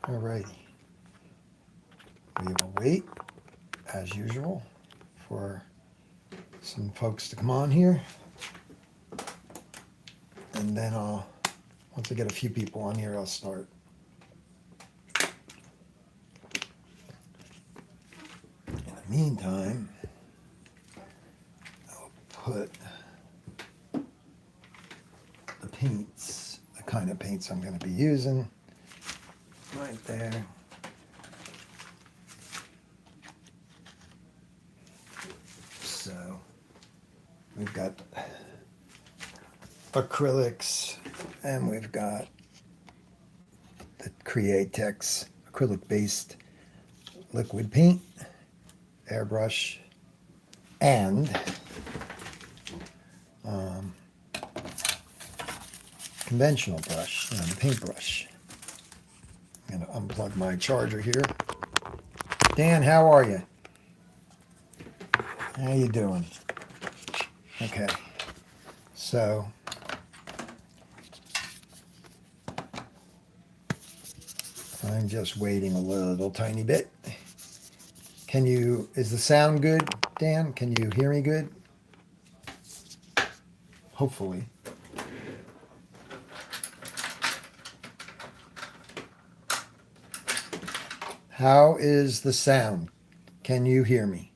Alrighty. We will wait, as usual, for some folks to come on here. And then once I get a few people on here, I'll start. In the meantime, I'll put the paints, the kind of paints I'm going to be using, right there. So we've got acrylics and we've got the Createx acrylic based liquid paint, airbrush, and conventional brush, the paintbrush. I'm going to unplug my charger here. Dan, how are you? How you doing? Okay, so I'm just waiting a little tiny bit. Is the sound good, Dan? Can you hear me good? Hopefully. How is the sound? Can you hear me?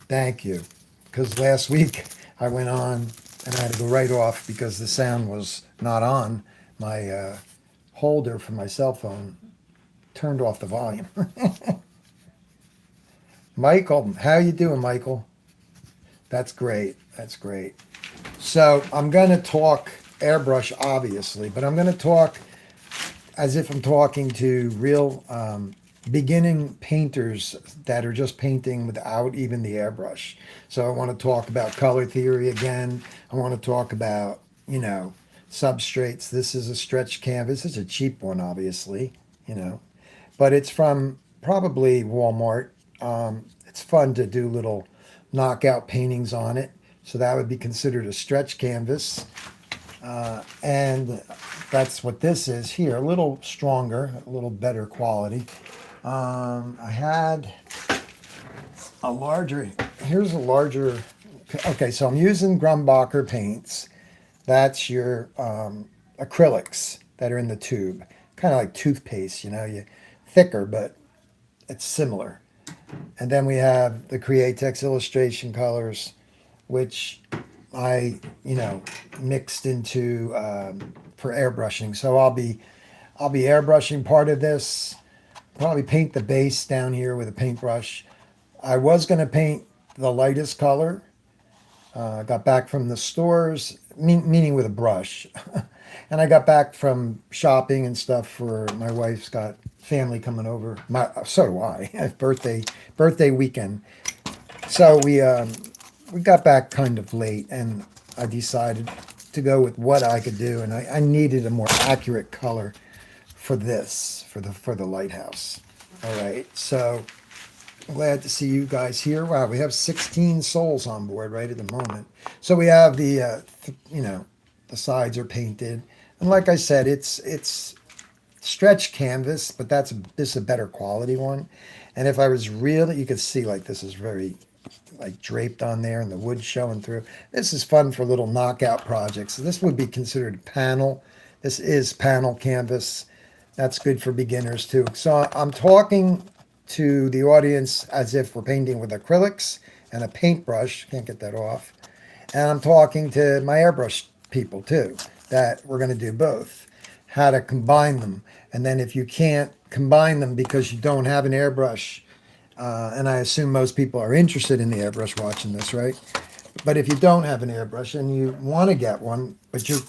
Thank you. Because last week I went on and I had to go right off because the sound was not on. My holder for my cell phone turned off the volume. Michael, how you doing, Michael? That's great. That's great. So I'm going to talk airbrush, obviously, but I'm going to talk as if I'm talking to real beginning painters that are just painting without even the airbrush. So I want to talk about color theory again. I want to talk about, substrates. This is a stretch canvas. It's a cheap one, obviously, but it's from probably Walmart. It's fun to do little knockout paintings on it. So that would be considered a stretch canvas. And that's what this is here. A little stronger, a little better quality. I had a larger, here's a larger, okay, so I'm using Grumbacher paints. That's your acrylics that are in the tube. Kind of like toothpaste, you thicker, but it's similar. And then we have the Createx illustration colors, which I, mixed into for airbrushing. So I'll be airbrushing part of this. Probably paint the base down here with a paintbrush. I was going to paint the lightest color. Got back from the stores, meaning with a brush. And I got back from shopping and stuff for my wife's got family coming over. So do I. birthday weekend. So we got back kind of late, and I decided to go with what I could do, and I needed a more accurate color for this, for the lighthouse. All right, so I'm glad to see you guys here. Wow, we have 16 souls on board right at the moment. So we have the the sides are painted, and like I said, it's stretch canvas, but this is a better quality one. And if I was really, you could see like this is very like draped on there and the wood showing through. This is fun for little knockout projects. So this would be considered panel. This is panel canvas. That's good for beginners too. So I'm talking to the audience as if we're painting with acrylics and a paintbrush. Can't get that off. And I'm talking to my airbrush people too, that we're going to do both. How to combine them. And then if you can't combine them because you don't have an airbrush, and I assume most people are interested in the airbrush watching this, right? But if you don't have an airbrush and you want to get one, but you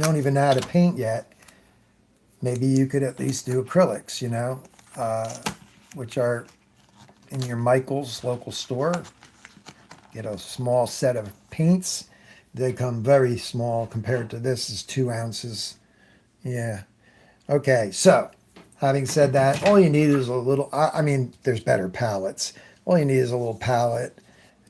don't even know how to paint yet, maybe you could at least do acrylics, which are in your Michael's local store. Get a small set of paints. They come very small compared to this is 2 ounces. Yeah. Okay, so having said that, all you need is a little, there's better palettes, all you need is a little palette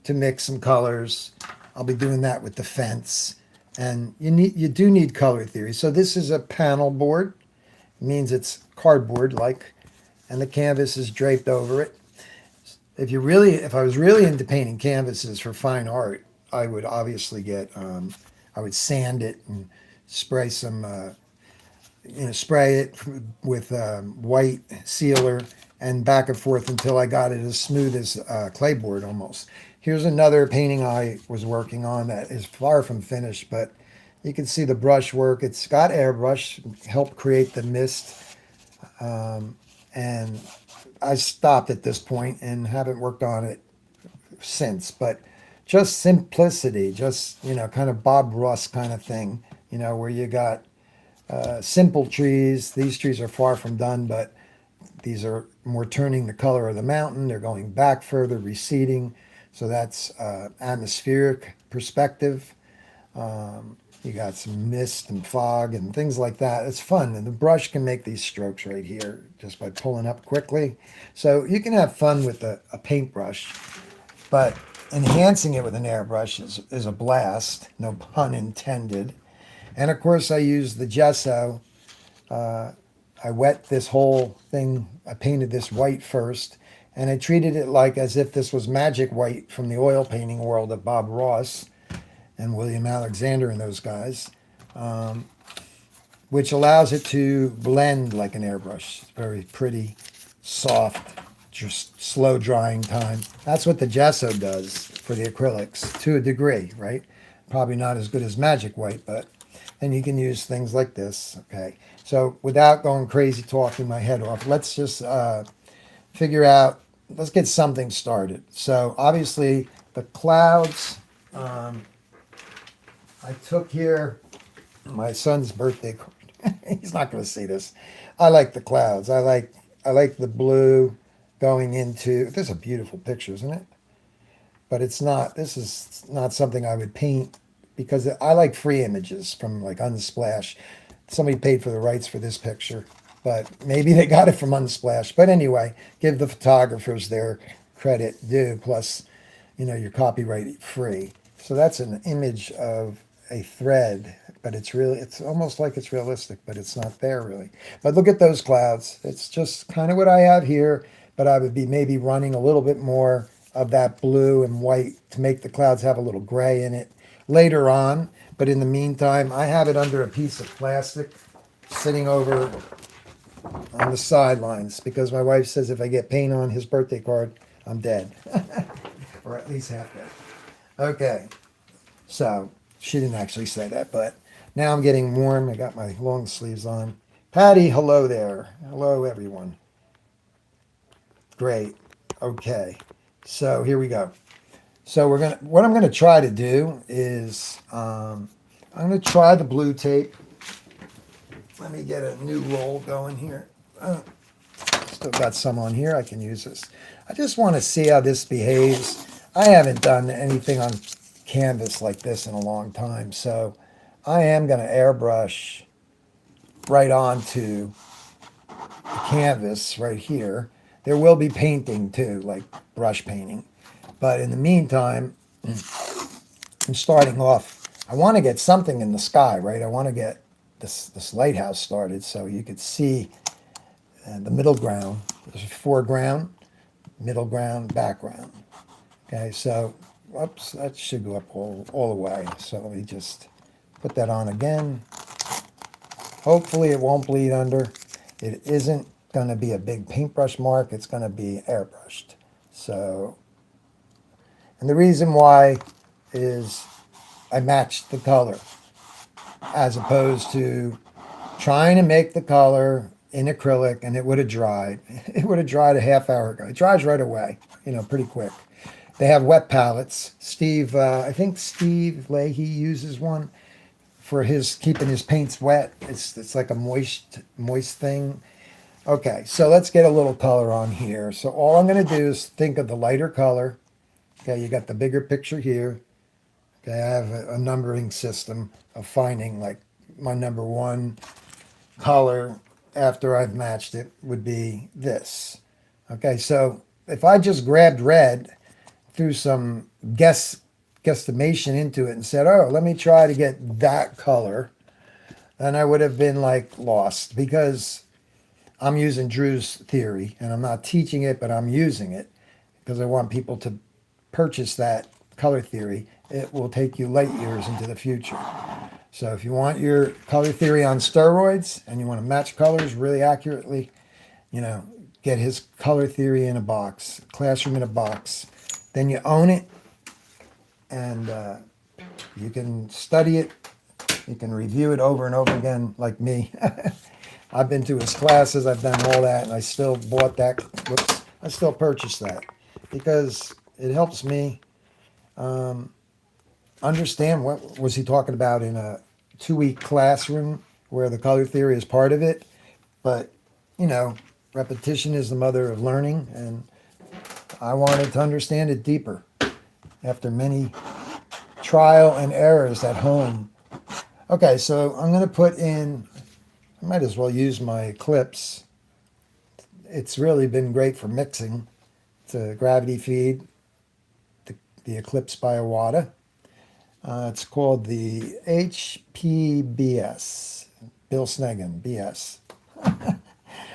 to mix some colors. I'll be doing that with the fence. And you do need color theory. So this is a panel board. It means it's cardboard like, and the canvas is draped over it. If I was really into painting canvases for fine art, I would obviously I would sand it and spray some, spray it with white sealer and back and forth until I got it as smooth as clayboard almost. Here's another painting I was working on that is far from finished, but you can see the brush work. It's got airbrush, helped create the mist, and I stopped at this point and haven't worked on it since. But just simplicity, just kind of Bob Ross kind of thing, where you got simple trees. These trees are far from done, but these are more turning the color of the mountain. They're going back further, receding. So that's atmospheric perspective. You got some mist and fog and things like that. It's fun. And the brush can make these strokes right here just by pulling up quickly. So you can have fun with a paintbrush, but enhancing it with an airbrush is a blast, no pun intended. And of course I use the gesso. I wet this whole thing. I painted this white first, and I treated it like as if this was magic white from the oil painting world of Bob Ross and William Alexander and those guys, which allows it to blend like an airbrush. It's very pretty, soft, just slow drying time. That's what the gesso does for the acrylics to a degree, right? Probably not as good as magic white, but then you can use things like this. Okay, so without going crazy talking my head off, let's just figure out, let's get something started. So obviously the clouds, I took here my son's birthday card. He's not going to see this. I like the clouds. I like the blue going into. This is a beautiful picture, isn't it? But it's not. This is not something I would paint because I like free images from like Unsplash. Somebody paid for the rights for this picture, but maybe they got it from Unsplash. But anyway, give the photographers their credit due. Plus, your copyright free. So that's an image of a thread, but it's almost like it's realistic, but it's not there really. But look at those clouds. It's just kind of what I have here, but I would be maybe running a little bit more of that blue and white to make the clouds have a little gray in it later on. But in the meantime, I have it under a piece of plastic sitting over on the sidelines because my wife says if I get paint on his birthday card, I'm dead. Or at least half dead. Okay, so she didn't actually say that, but now I'm getting warm. I got my long sleeves on. Patty, hello there. Hello, everyone. Great. Okay, so here we go. So what I'm gonna try to do is I'm gonna try the blue tape. Let me get a new roll going here. Still got some on here. I can use this. I just want to see how this behaves. I haven't done anything on canvas like this in a long time, so I am going to airbrush right onto the canvas right here. There will be painting too, like brush painting, but in the meantime, I'm starting off. I want to get something in the sky, right? I want to get this lighthouse started so you could see the middle ground. There's a foreground, middle ground, background. Okay, so whoops, that should go up all the way. So let me just put that on again. Hopefully it won't bleed under. It isn't going to be a big paintbrush mark. It's going to be airbrushed. So, and the reason why is I matched the color as opposed to trying to make the color in acrylic and it would have dried. It would have dried a half hour ago. It dries right away, pretty quick. They have wet palettes. I think Steve Leahy uses one for keeping his paints wet. It's like a moist thing. Okay, so let's get a little color on here. So all I'm going to do is think of the lighter color. Okay, you got the bigger picture here. Okay, I have a numbering system of finding like my number one color after I've matched it would be this. Okay, so if I just grabbed red, threw some guesstimation into it and said, oh, let me try to get that color, then I would have been like lost, because I'm using Drew's theory and I'm not teaching it, but I'm using it because I want people to purchase that color theory. It will take you light years into the future. So if you want your color theory on steroids and you want to match colors really accurately, you know, get his color theory in a box, classroom in a box. Then you own it, and you can study it. You can review it over and over again, like me. I've been to his classes. I've done all that, and I still bought that. Whoops, I still purchased that because it helps me understand what was he talking about in a 2-week classroom where the color theory is part of it. But, you know, repetition is the mother of learning, and I wanted to understand it deeper after many trial and errors at home. Okay, so I'm going to put in, I might as well use my clips. It's really been great for mixing. It's a gravity feed, the Eclipse by Iwata. It's called the HPBS, Bill Sneggin, BS.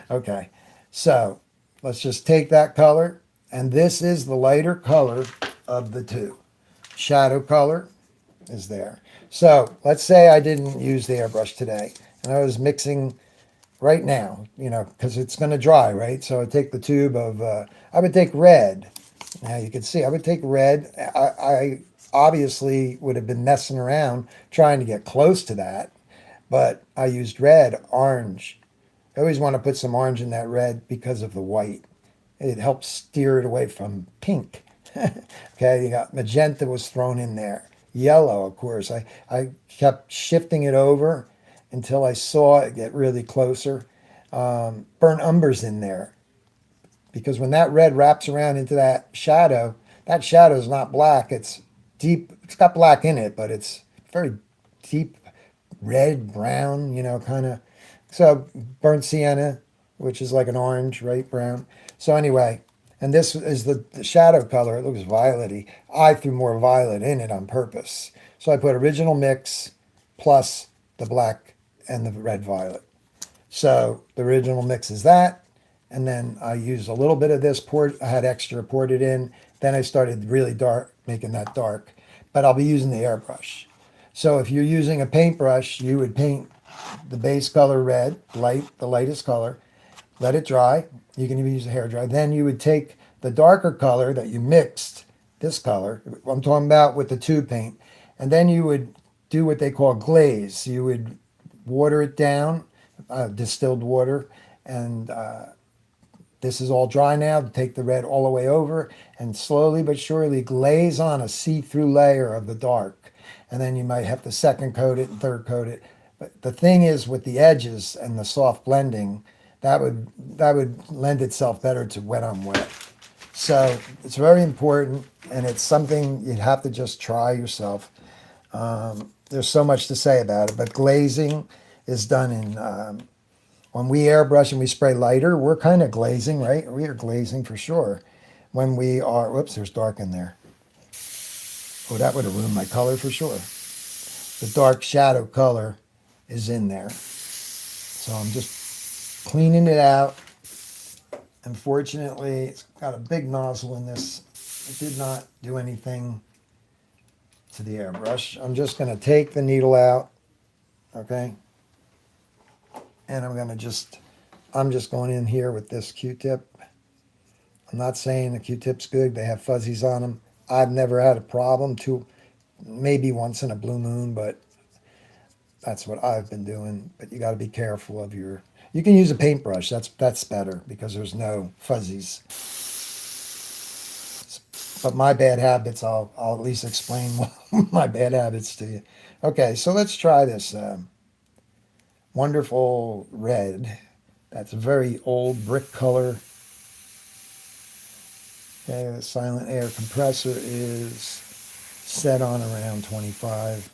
Okay, so let's just take that color, and this is the lighter color of the two. Shadow color is there. So let's say I didn't use the airbrush today, and I was mixing right now, you know, because it's going to dry, right? So I'd take the tube of, I would take red. Now you can see I would take red. I obviously would have been messing around trying to get close to that, but I used red, orange. I always want to put some orange in that red because of the white. It helps steer it away from pink. Okay, you got magenta was thrown in there. Yellow, of course. I kept shifting it over until I saw it get really closer. Burnt umber's in there. Because when that red wraps around into that shadow is not black. It's deep. It's got black in it, but it's very deep red, brown, you know, kind of. So burnt sienna, which is like an orange, right, brown. So anyway, and this is the shadow color. It looks violety. I threw more violet in it on purpose. So I put original mix plus the black and the red violet. So the original mix is that. And then I used a little bit of this, I had extra, poured it in. Then I started really dark, making that dark. But I'll be using the airbrush. So if you're using a paintbrush, you would paint the base color red, the lightest color, let it dry. You can even use a hair dry. Then you would take the darker color that you mixed, this color, I'm talking about with the tube paint, and then you would do what they call glaze. You would water it down, distilled water, and this is all dry now. Take the red all the way over and slowly but surely glaze on a see-through layer of the dark. And then you might have to second coat it and third coat it. But the thing is, with the edges and the soft blending, that would lend itself better to wet on wet. So it's very important, and it's something you'd have to just try yourself. There's so much to say about it, but glazing is done in, when we airbrush and we spray lighter, we're kind of glazing, right? We are glazing for sure. When we are, whoops, there's dark in there. Oh, that would have ruined my color for sure. The dark shadow color is in there. So I'm just cleaning it out. Unfortunately, it's got a big nozzle in this. It did not do anything to the airbrush. I'm just going to take the needle out, okay? And I'm just going in here with this Q-tip. I'm not saying the Q-tip's good. They have fuzzies on them. I've never had a problem, maybe once in a blue moon, but that's what I've been doing. But you got to be careful of your, you can use a paintbrush. That's better because there's no fuzzies. But my bad habits, I'll at least explain my bad habits to you. Okay, so let's try this wonderful red. That's a very old brick color. Okay, the silent air compressor is set on around 25.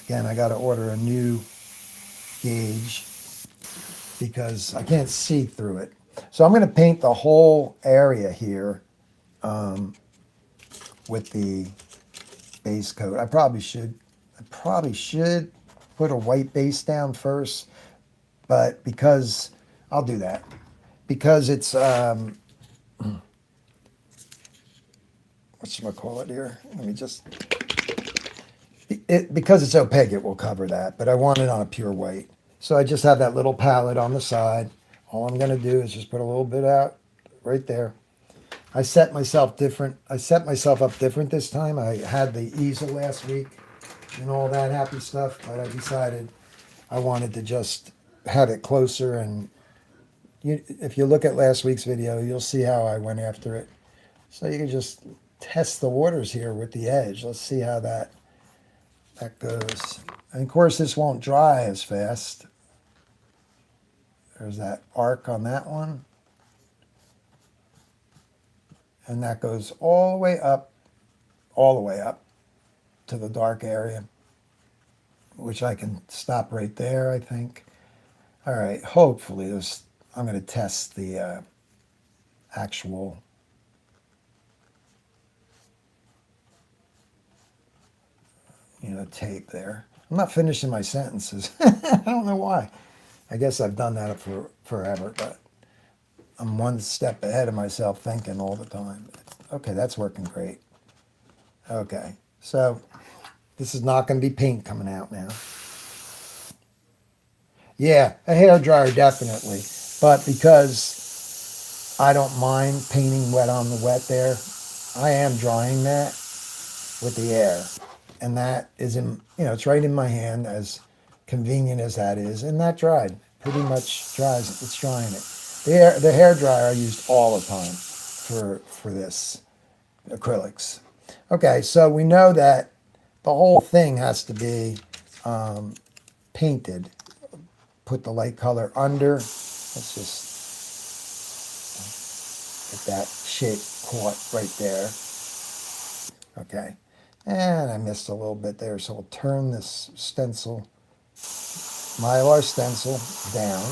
Again, I got to order a new gauge because I can't see through it. So I'm going to paint the whole area here with the base coat. I probably should put a white base down first, but because I'll do that because it's whatchamacallit here. Let me just because it's opaque, it will cover that, but I want it on a pure white. So I just have that little palette on the side. All I'm going to do is just put a little bit out right there. I set myself up different this time. I had the easel last week and all that happy stuff, but I decided I wanted to just have it closer. And if you look at last week's video, you'll see how I went after it. So you can just test the waters here with the edge. Let's see how that goes. And of course, this won't dry as fast. There's that arc on that one. And that goes all the way up to the dark area, which I can stop right there, I think. All right, hopefully this, I'm going to test the actual tape there. I'm not finishing my sentences. I don't know why. I guess I've done that for forever, but I'm one step ahead of myself thinking all the time. Okay, that's working great. Okay, so this is not going to be paint coming out now. Yeah, a hairdryer definitely, but because I don't mind painting wet on the wet there, I am drying that with the air. And that is it's right in my hand, as convenient as that is, and that dried. Pretty much dries it. It's drying it. The hair dryer I used all the time for this acrylics. Okay, so we know that the whole thing has to be painted. Put the light color under. Let's just get that shape caught right there. Okay, and I missed a little bit there, so we'll turn this stencil, Mylar stencil, down.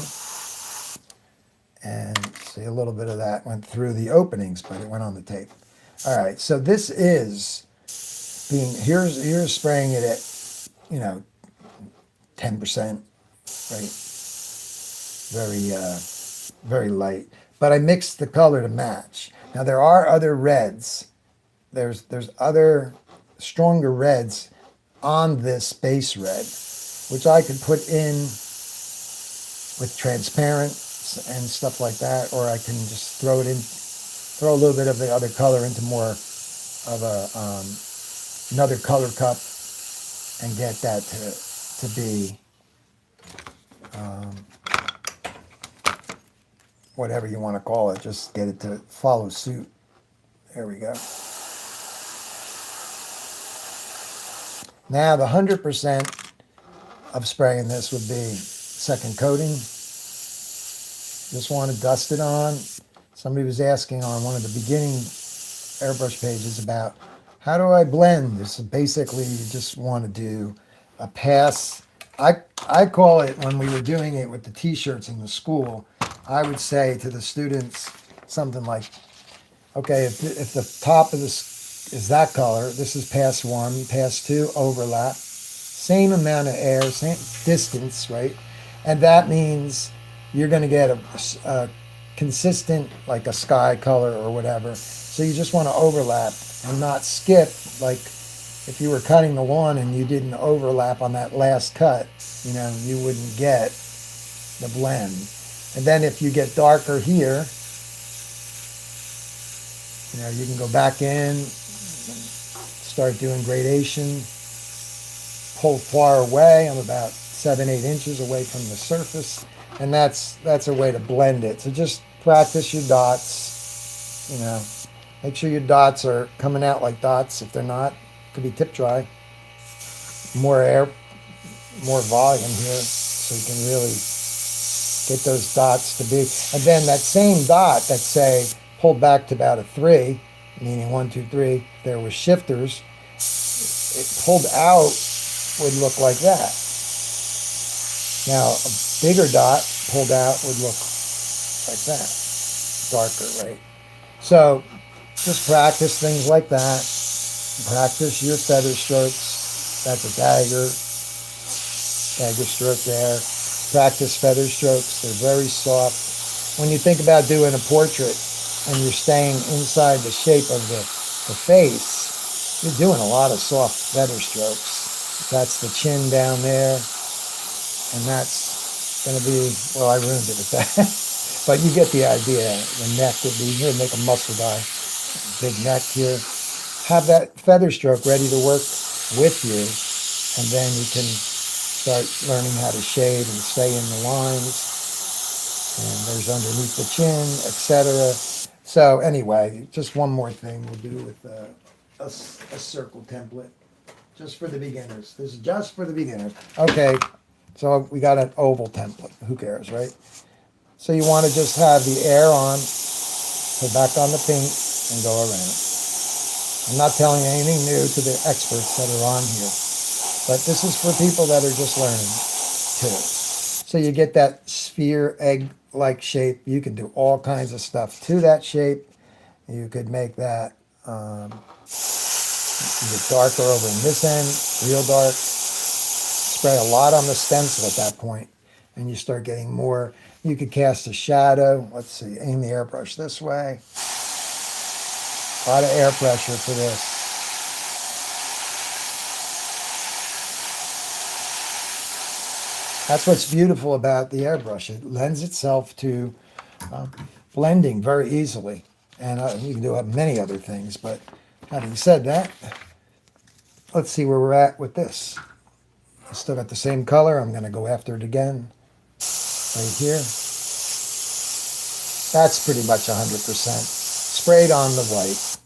And see, a little bit of that went through the openings, but it went on the tape. All right, so this is here's spraying it at 10%, right? Very light. But I mixed the color to match. Now there are other reds. There's other stronger reds on this base red, which I could put in with transparent and stuff like that, or I can just throw a little bit of the other color into more of another color cup and get that to be whatever you want to call it. Just get it to follow suit. There we go. Now the 100% of spraying this would be second coating. Just want to dust it on. Somebody was asking on one of the beginning airbrush pages about how do I blend. This is basically, you just want to do a pass. I call it, when we were doing it with the t-shirts in the school, I would say to the students something like, okay, if the top of this is that color, this is pass 1, pass 2, overlap, same amount of air, same distance, right? And that means you're going to get a consistent, like a sky color or whatever. So you just want to overlap and not skip. Like if you were cutting the lawn and you didn't overlap on that last cut, you wouldn't get the blend. And then if you get darker here, you can go back in, start doing gradation, pull far away. I'm about 7-8 inches away from the surface. And that's a way to blend it. So just practice your dots, make sure your dots are coming out like dots. If they're not, it could be tip dry. More air, more volume here, so you can really get those dots to be. And then that same dot that say pulled back to about a 3, meaning 1, 2, 3, there were shifters, it pulled out would look like that. Now, a bigger dot pulled out would look like that. darker, right? So just practice things like that. Practice your feather strokes. That's a dagger stroke there. Practice feather strokes. They're very soft. When you think about doing a portrait and you're staying inside the shape of the face, you're doing a lot of soft feather strokes. That's the chin down there, and that's going to be, well, I ruined it with that. But you get the idea. The neck would be here, make a muscle guy. Big neck here. Have that feather stroke ready to work with you, and then you can start learning how to shade and stay in the lines. And there's underneath the chin, etc. So anyway, just one more thing we'll do with a circle template, just for the beginners. This is just for the beginners. Okay, so we got an oval template. Who cares, right? So you want to just have the air on, put back on the paint, and go around. I'm not telling you anything new to the experts that are on here, but this is for people that are just learning too. So you get that sphere egg-like shape. You can do all kinds of stuff to that shape. You could make that get darker over in this end, real dark. Spray a lot on the stencil at that point, and you start getting more. You could cast a shadow. Let's see, aim the airbrush this way. A lot of air pressure for this. That's what's beautiful about the airbrush. It lends itself to blending very easily. And you can do many other things. But having said that, let's see where we're at with this. I still got the same color. I'm going to go after it again. Right here. That's pretty much 100%. Sprayed on the white.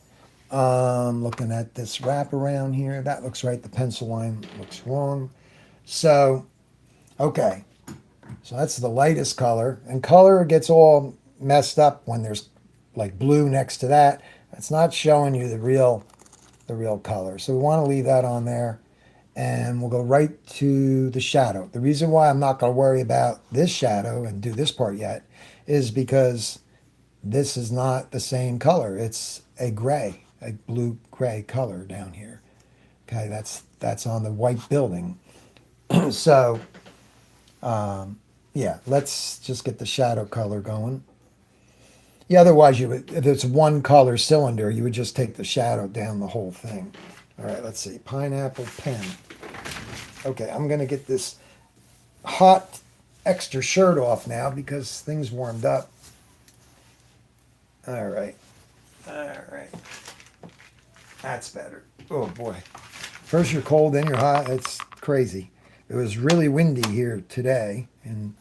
Looking at this wraparound here. That looks right. The pencil line looks wrong. So, okay. So that's the lightest color. And color gets all messed up when there's like blue next to that. It's not showing you the real color. So we want to leave that on there. And we'll go right to the shadow. The reason why I'm not going to worry about this shadow and do this part yet is because this is not the same color. It's a gray, a blue-gray color down here. Okay, that's on the white building. So, yeah, let's just get the shadow color going. Yeah, otherwise, you would, if it's one color cylinder, you would just take the shadow down the whole thing. All right, let's see. Pineapple pen. Okay, I'm going to get this hot extra shirt off now because things warmed up. All right. All right. That's better. Oh, boy. First you're cold, then you're hot. It's crazy. It was really windy here today in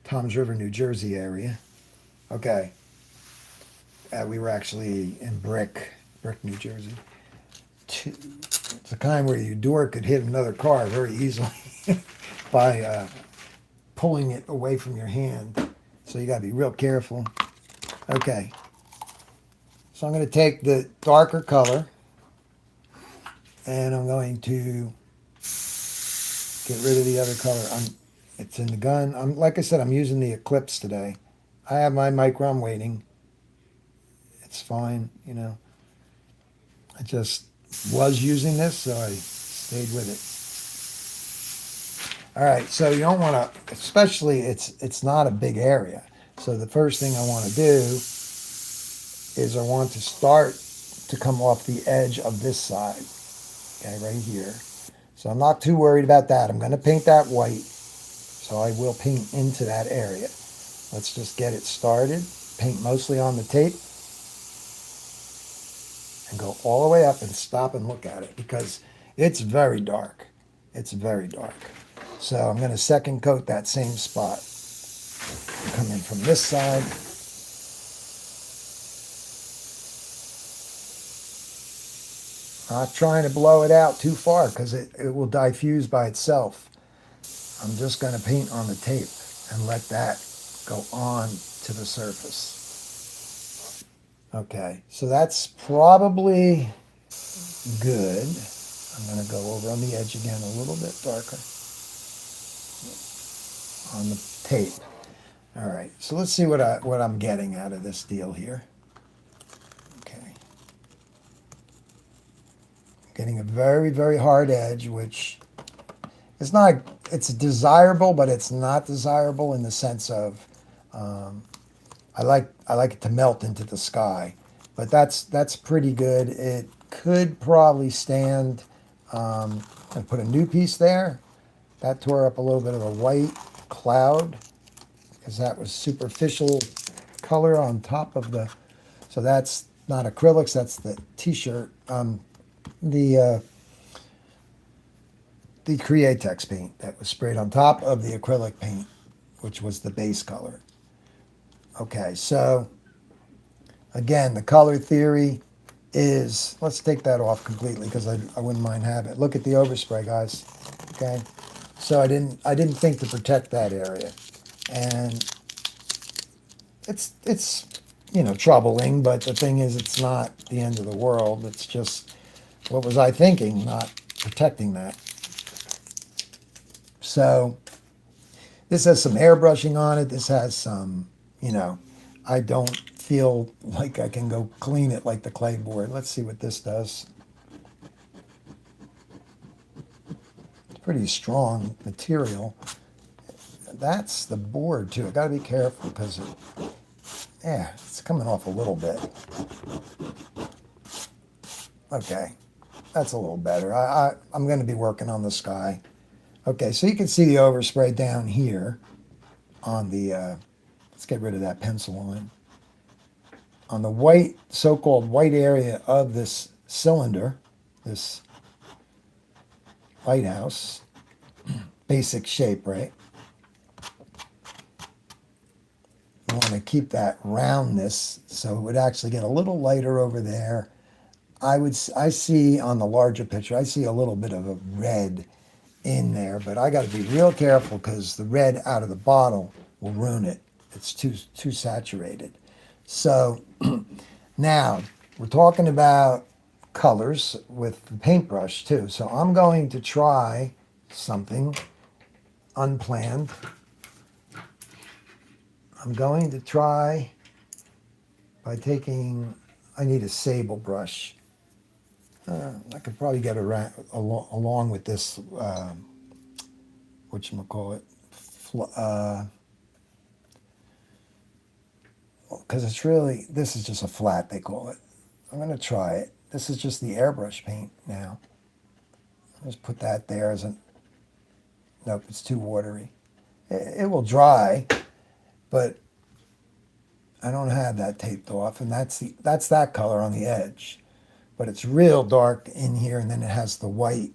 Toms River, New Jersey area. Okay. We were actually in Brick, New Jersey. It's the kind where your door could hit another car very easily by pulling it away from your hand. So you got to be real careful. Okay. So I'm going to take the darker color and I'm going to get rid of the other color. It's in the gun. Like I said, I'm using the Eclipse today. I have my micro. I'm waiting. It's fine, you know. I just was using this, so I stayed with it. All right, so you don't want to, especially it's not a big area. So the first thing I want to do is I want to start to come off the edge of this side, okay, right here. So I'm not too worried about that. I'm going to paint that white, so I will paint into that area. Let's just get it started. Paint mostly on the tape. And go all the way up and stop and look at it because it's very dark. It's very dark. So I'm going to second coat that same spot. Come in from this side. Not trying to blow it out too far because it will diffuse by itself. I'm just going to paint on the tape and let that go on to the surface. Okay, so that's probably good. I'm going to go over on the edge again a little bit darker on the tape. All right, so let's see what I'm getting out of this deal here. Okay. Getting a very, very hard edge, which is not, it's desirable, but it's not desirable in the sense of, I like it to melt into the sky, but that's pretty good. It could probably stand, and put a new piece there. That tore up a little bit of a white cloud because that was superficial color on top of the, so that's not acrylics, that's the t-shirt, the Createx paint that was sprayed on top of the acrylic paint, which was the base color. Okay, so again, the color theory is, let's take that off completely because I wouldn't mind having it. Look at the overspray, guys. Okay, so I didn't think to protect that area, and it's troubling, but the thing is, it's not the end of the world. It's just, what was I thinking, not protecting that. So this has some airbrushing on it. This has some, I don't feel like I can go clean it like the clay board. Let's see what this does. It's pretty strong material. That's the board too. I got to be careful because it's coming off a little bit. Okay, that's a little better. I'm going to be working on the sky. Okay, so you can see the overspray down here on the, let's get rid of that pencil line. On the white, so-called white area of this cylinder, this lighthouse, basic shape, right? I want to keep that roundness so it would actually get a little lighter over there. I see on the larger picture, I see a little bit of a red in there, but I got to be real careful because the red out of the bottle will ruin it. It's too saturated. So now we're talking about colors with the paintbrush too. So I'm going to try something unplanned. I'm going to try by taking, I need a sable brush. I could probably get around along with this, whatchamacallit, because it's really, this is just a flat, they call it. I'm going to try it. This is just the airbrush paint now. I'll just put that there as an, nope, it's too watery. It will dry, but I don't have that taped off, and that's that color on the edge. But it's real dark in here, and then it has the white.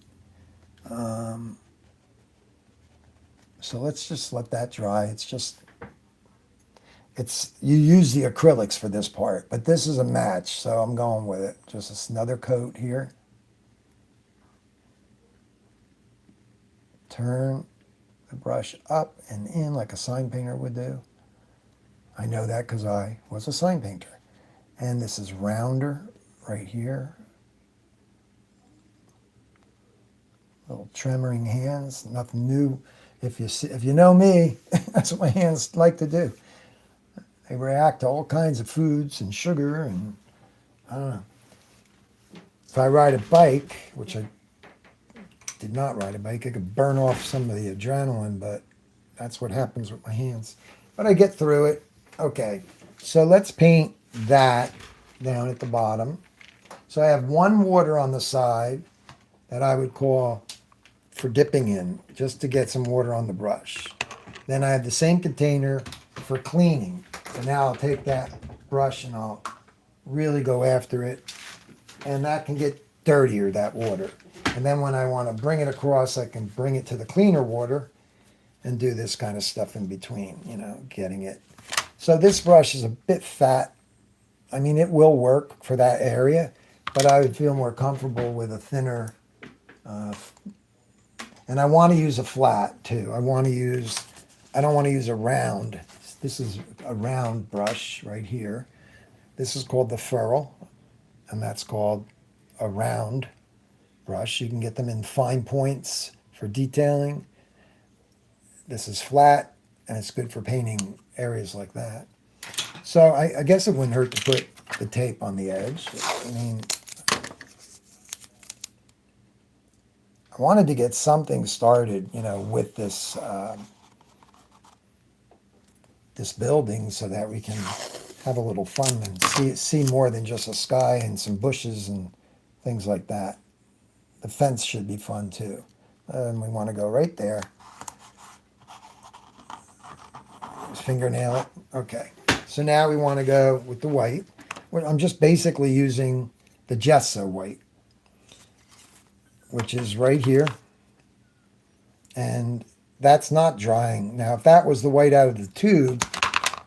So let's just let that dry. You use the acrylics for this part, but this is a match, so I'm going with it. Just another coat here. Turn the brush up and in like a sign painter would do. I know that because I was a sign painter. And this is rounder right here. Little tremoring hands, nothing new. If you know me, that's what my hands like to do. They react to all kinds of foods and sugar, and I don't know. If I ride a bike, which I did not ride a bike, I could burn off some of the adrenaline, but that's what happens with my hands. But I get through it. Okay, so let's paint that down at the bottom. So I have one water on the side that I would call for dipping in, just to get some water on the brush. Then I have the same container for cleaning. So now I'll take that brush and I'll really go after it. And that can get dirtier, that water. And then when I want to bring it across, I can bring it to the cleaner water and do this kind of stuff in between, getting it. So this brush is a bit fat. I mean, it will work for that area, but I would feel more comfortable with a thinner, and I want to use a flat too. I don't want to use a round. This is a round brush right here. This is called the ferrule, and that's called a round brush. You can get them in fine points for detailing. This is flat, and it's good for painting areas like that. So I guess it wouldn't hurt to put the tape on the edge. I mean, I wanted to get something started, you know, with this this building so that we can have a little fun and see more than just a sky and some bushes and things like that. The fence should be fun too. And we want to go right there. Just fingernail it. Okay. So now we want to go with the white. I'm just basically using the gesso white, which is right here. And that's not drying. Now, if that was the white out of the tube,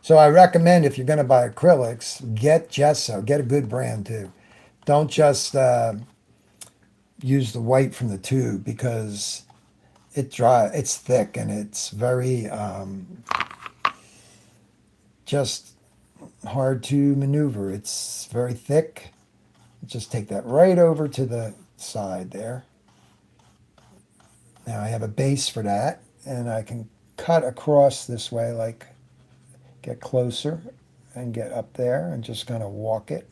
so I recommend if you're going to buy acrylics, get gesso. Get a good brand too. Don't just use the white from the tube because it's thick and it's very just hard to maneuver. It's very thick. Just take that right over to the side there. Now I have a base for that, and I can cut across this way, like get closer and get up there and just kind of walk it.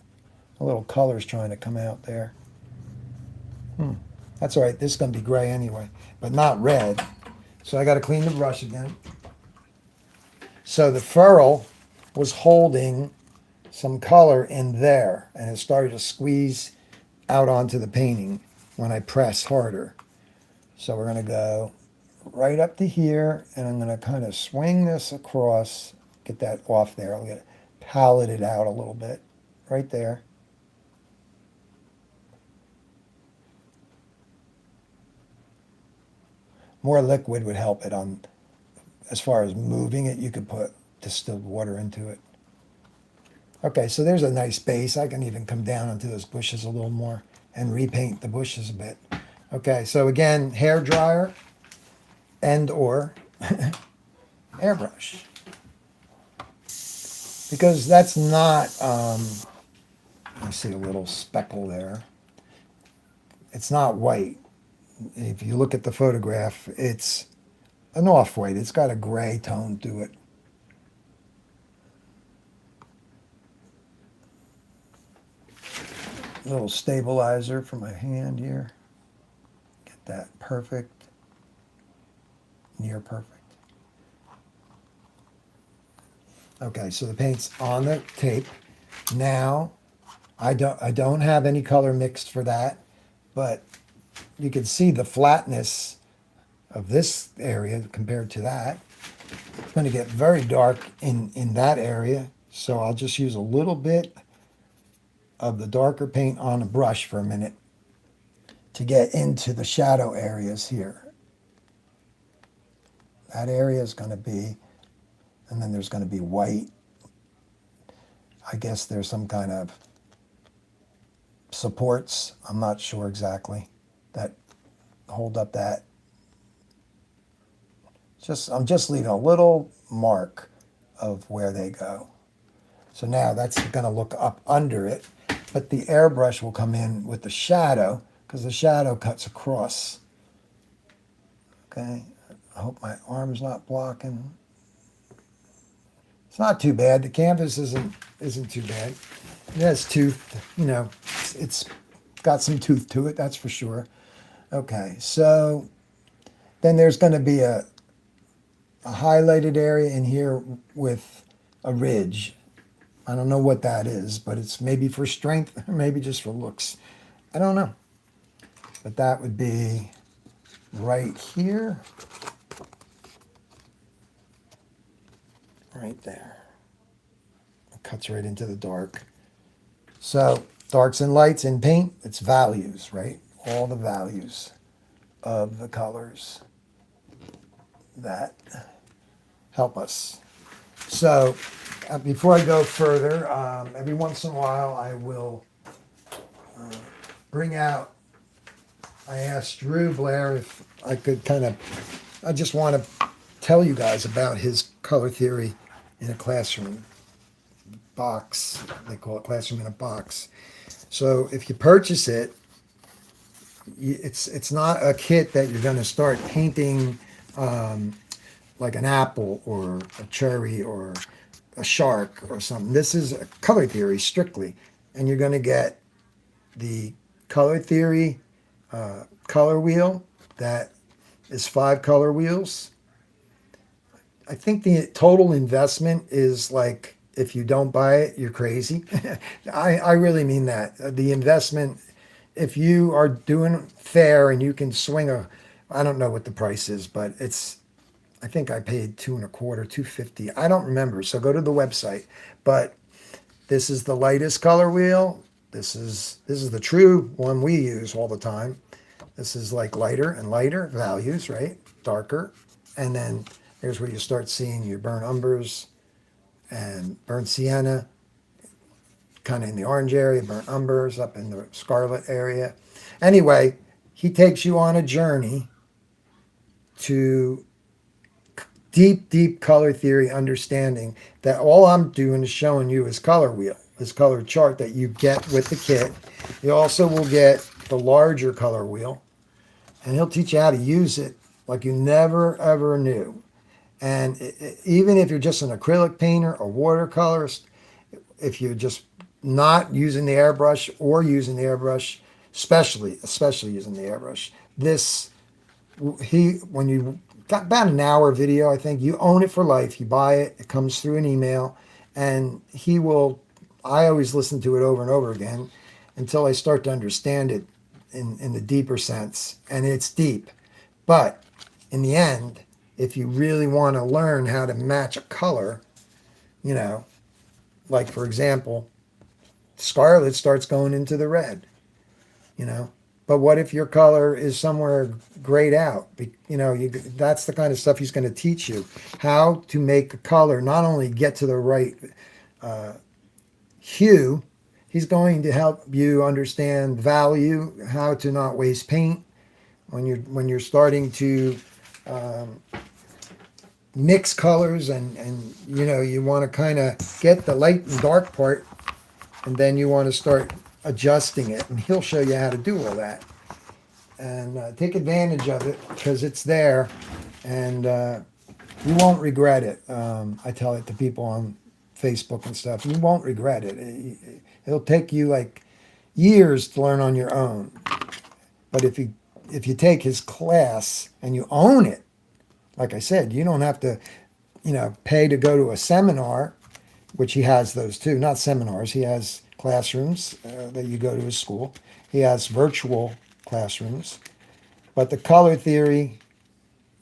A little color's trying to come out there. That's all right. This is going to be gray anyway, but not red. So I got to clean the brush again. So the ferrule was holding some color in there, and it started to squeeze out onto the painting when I press harder. So we're going to go right up to here, and I'm going to kind of swing this across, get that off there. I'll get it paletted out a little bit right there. More liquid would help it on, as far as moving it, you could put distilled water into it. Okay, so there's a nice base. I can even come down onto those bushes a little more and repaint the bushes a bit. Okay, so again, hair dryer and or airbrush. Because that's not, I see a little speckle there. It's not white. If you look at the photograph, it's an off-white. It's got a gray tone to it. A little stabilizer for my hand here. Get that perfect, near perfect. Okay, so the paint's on the tape. Now, I don't have any color mixed for that, but you can see the flatness of this area compared to that. It's going to get very dark in that area, so I'll just use a little bit of the darker paint on a brush for a minute to get into the shadow areas here. That area is going to be, and then there's going to be white. I guess there's some kind of supports, I'm not sure exactly, that hold up that. I'm just leaving a little mark of where they go. So now that's going to look up under it, but the airbrush will come in with the shadow because the shadow cuts across. Okay, I hope my arm's not blocking. It's not too bad. The canvas isn't too bad. It has tooth, you know, it's got some tooth to it, that's for sure. Okay, so then there's going to be a highlighted area in here with a ridge. I don't know what that is, but it's maybe for strength or maybe just for looks. I don't know. But that would be right here. Right there. It cuts right into the dark. So darks and lights in paint, it's values, right? All the values of the colors that help us. So before I go further, every once in a while I will bring out, I asked Drew Blair if I could I just want to tell you guys about his color theory in a classroom box. They call it classroom in a box. So if you purchase it, it's not a kit that you're going to start painting like an apple or a cherry or a shark or something. This is a color theory strictly, and you're going to get the color theory color wheel that is 5 color wheels. I think the total investment is like, if you don't buy it, you're crazy. I really mean that. The investment, if you are doing fair and you can swing a, I don't know what the price is, but it's, I think I paid 2.25, 250. I don't remember. So go to the website. But this is the lightest color wheel. This is the true one we use all the time. This is like lighter and lighter values, right? Darker. And then there's where you start seeing your burnt umbers and burnt sienna, kind of in the orange area, burnt umbers up in the scarlet area. Anyway, he takes you on a journey to deep, deep color theory understanding that all I'm doing is showing you his color wheel, his color chart that you get with the kit. You also will get the larger color wheel, and he'll teach you how to use it like you never ever knew. And even if you're just an acrylic painter, a watercolorist, if you're just not using the airbrush or using the airbrush, especially using the airbrush, this when you got about an hour video, I think you own it for life. You buy it, it comes through an email, and he will. I always listen to it over and over again until I start to understand it in the deeper sense, and it's deep. But in the end, if you really want to learn how to match a color, you know, like for example, scarlet starts going into the red, you know. But what if your color is somewhere grayed out? That's the kind of stuff he's going to teach you. How to make a color not only get to the right hue, he's going to help you understand value, how to not waste paint when you're starting to mix colors and you want to kind of get the light and dark part, and then you want to start adjusting it, and he'll show you how to do all that. And take advantage of it because it's there, and you won't regret it. I tell it to people on Facebook and stuff. You won't regret it. It'll take you like years to learn on your own, but if you take his class and you own it, like I said, you don't have to pay to go to a seminar, which he has those too. Not seminars. He has classrooms that you go to his school. He has virtual classrooms. But the color theory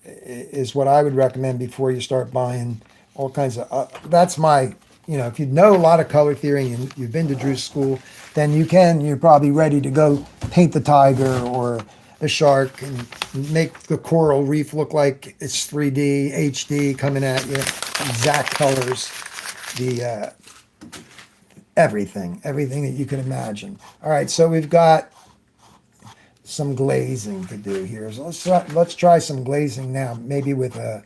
is what I would recommend before you start buying all kinds of... that's my... if you know a lot of color theory and you've been to Drew's school, then you're probably ready to go paint the tiger or the shark and make the coral reef look like it's 3D, HD coming at you, exact colors, the everything that you can imagine. All right, so we've got some glazing to do here. So let's try some glazing now, maybe with a...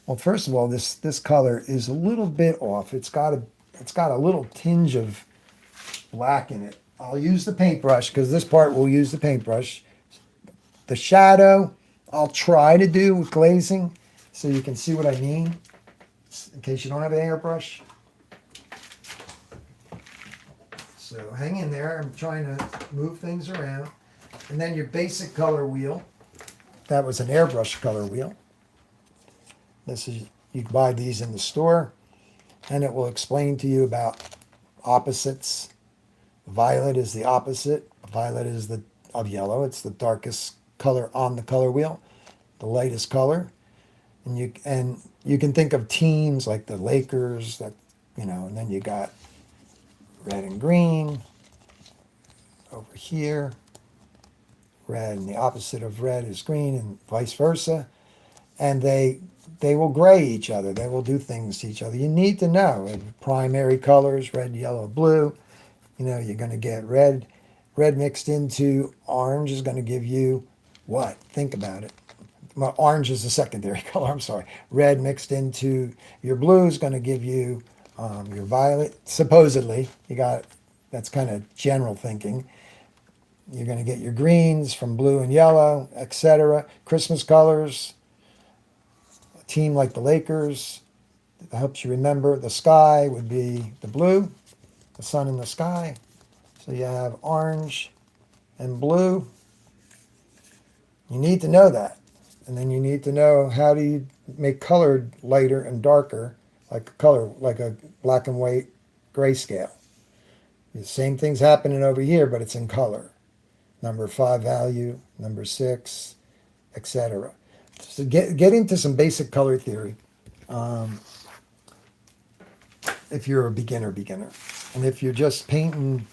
Well, first of all, this color is a little bit off. It's got a little tinge of black in it. I'll use the paintbrush because this part we'll use the paintbrush. The shadow I'll try to do with glazing so you can see what I mean in case you don't have an airbrush. So hang in there. I'm trying to move things around. And then your basic color wheel. That was an airbrush color wheel. You can buy these in the store, and it will explain to you about opposites. Violet is the opposite. Violet is of yellow. It's the darkest color on the color wheel, the lightest color. And you can think of teams like the Lakers, and then you got red and green over here. Red, and the opposite of red is green, and vice versa. And they will gray each other. They will do things to each other. You need to know primary colors, red, yellow, blue. You're going to get red. Red mixed into orange is going to give you what? Think about it. Well, orange is the secondary color. I'm sorry. Red mixed into your blue is going to give you your violet. Supposedly, that's kind of general thinking. You're going to get your greens from blue and yellow, etc. Christmas colors. team like the Lakers. That helps you remember. The sky would be the blue, the sun in the sky. So you have orange and blue. You need to know that. And then you need to know how do you make color lighter and darker, like a black and white grayscale. The same thing's happening over here, but it's in color. Number 5 value, number 6, etc. So get into some basic color theory. If you're a beginner, and if you're just painting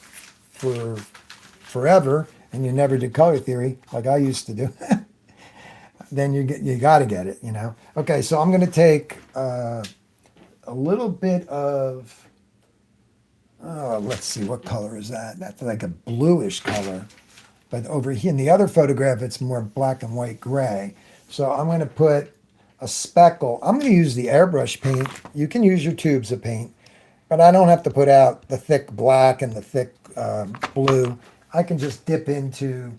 for forever and you never did color theory like I used to do, then you got to get it, you know. Okay, so I'm going to take a little bit of, let's see, what color is that? That's like a bluish color. But over here in the other photograph, it's more black and white gray. So I'm going to put a speckle. I'm going to use the airbrush paint. You can use your tubes of paint, but I don't have to put out the thick black and the thick blue. I can just dip into,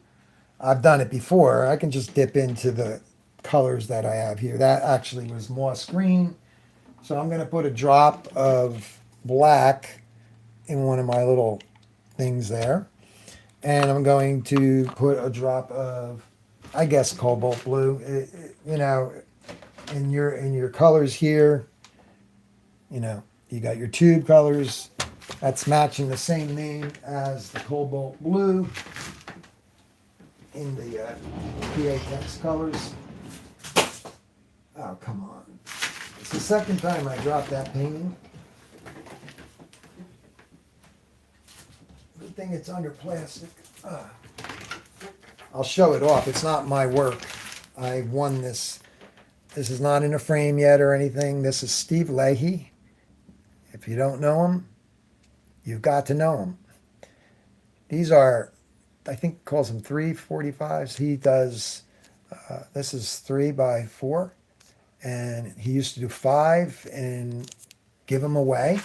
I've done it before, I can just dip into the colors that I have here. That actually was moss green. So I'm going to put a drop of black in one of my little things there. And I'm going to put a drop of, I guess, cobalt blue. You know, in your colors here, you know, you got your tube colors. That's matching the same name as the cobalt blue in the Createx colors. Oh, come on. It's the second time I dropped that painting. Good thing it's under plastic. I'll show it off. It's not my work. I won this. This is not in a frame yet or anything. This is Steve Leahy. If you don't know him, you've got to know him. These are, I think he calls them 345s. He does, this is 3x4. And he used to do 5 and give them away.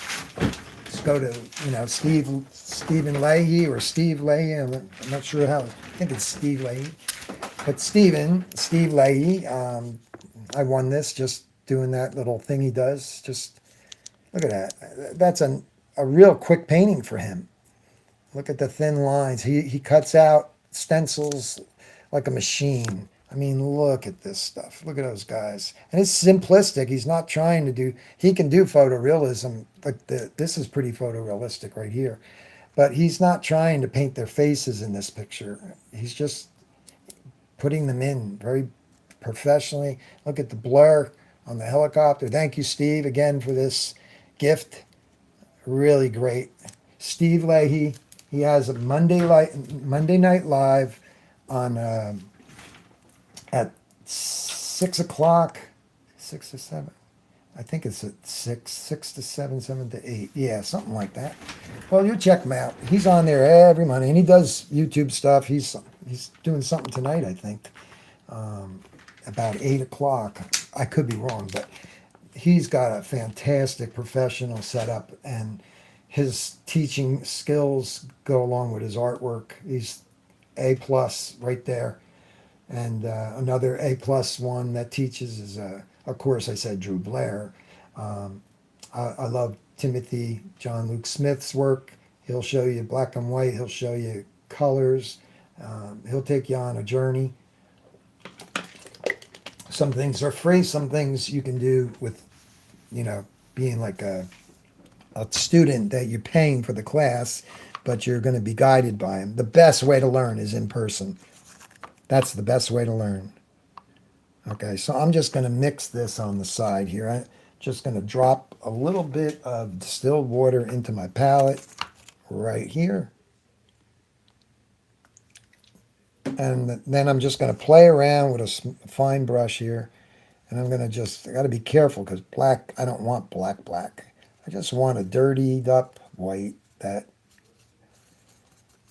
Just go to, you know, Stephen Leahy or Steve Leahy. I'm not sure how, I think it's Steve Leahy. But Steve Leahy, I won this just doing that little thing he does. Just look at that. That's a real quick painting for him. Look at the thin lines. He cuts out stencils like a machine. I mean, look at this stuff. Look at those guys. And it's simplistic. He's not trying to do, he can do photorealism. Like this is pretty photorealistic right here. But he's not trying to paint their faces in this picture. He's just putting them in very professionally. Look at the blur on the helicopter. Thank you, Steve, again for this gift. Really great. Steve Leahy, he has a Monday Night Live on at 6 o'clock, 6 to 7. I think it's at 6 to 7, 7 to 8. Yeah, something like that. Well, you check him out. He's on there every Monday, and he does YouTube stuff. He's doing something tonight, I think, about 8 o'clock. I could be wrong, but he's got a fantastic professional setup, and his teaching skills go along with his artwork. He's A+ right there. And another A+ one that teaches is, of course, I said Drew Blair. I love Timothy John Luke Smith's work. He'll show you black and white. He'll show you colors. He'll take you on a journey. Some things are free. Some things you can do with, you know, being like a student that you're paying for the class, but you're going to be guided by him. The best way to learn is in person. That's the best way to learn. Okay, so I'm just going to mix this on the side here. I'm just going to drop a little bit of distilled water into my palette right here. And then I'm just going to play around with a fine brush here. And I'm going to just, I got to be careful because black, I don't want black. I just want a dirtied up white that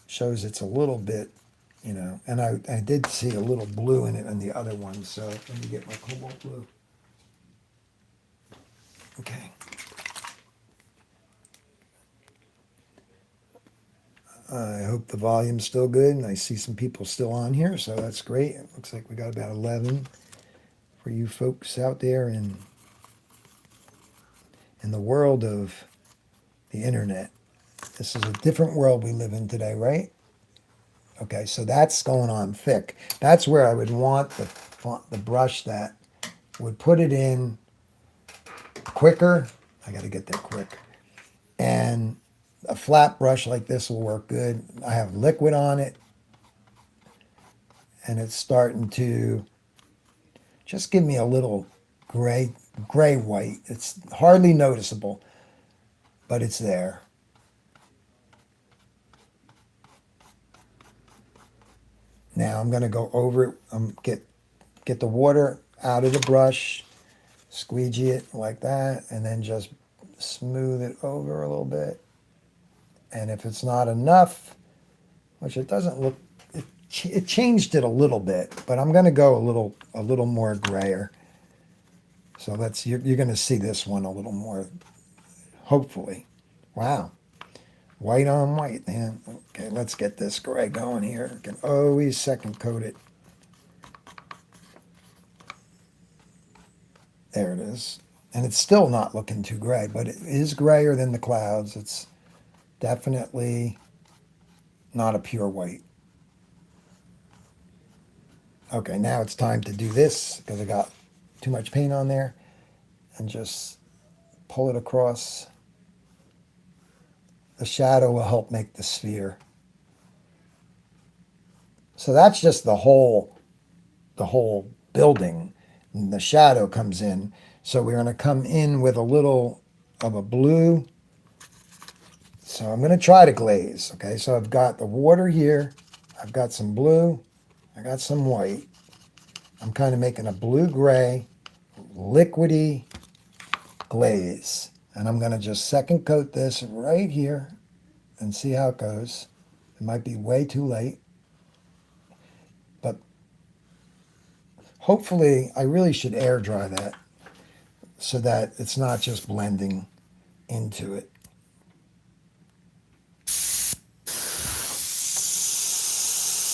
shows it's a little bit, you know, and I did see a little blue in it on the other one, so let me get my cobalt blue. Okay. I hope the volume's still good, and I see some people still on here, so that's great. It looks like we got about 11 for you folks out there in the world of the internet. This is a different world we live in today, right? Okay, so that's going on thick. That's where I would want the brush that would put it in quicker. I got to get there quick. And a flat brush like this will work good. I have liquid on it, and it's starting to just give me a little gray white. It's hardly noticeable, but it's there. Now I'm going to go over it, get the water out of the brush, squeegee it like that, and then just smooth it over a little bit. And if it's not enough, which it doesn't look, it changed it a little bit, but I'm going to go a little more grayer. So you're going to see this one a little more, hopefully. Wow. White on white, man. Okay, let's get this gray going here. You can always second coat it. There it is. And it's still not looking too gray, but it is grayer than the clouds. It's definitely not a pure white. Okay, now it's time to do this because I got too much paint on there, and just pull it across. The shadow will help make the sphere. So that's just the whole building. And the shadow comes in. So we're going to come in with a little of a blue. So I'm going to try to glaze. Okay, so I've got the water here. I've got some blue. I got some white. I'm kind of making a blue-gray, liquidy glaze. And I'm going to just second coat this right here and see how it goes. It might be way too late. But hopefully, I really should air dry that so that it's not just blending into it.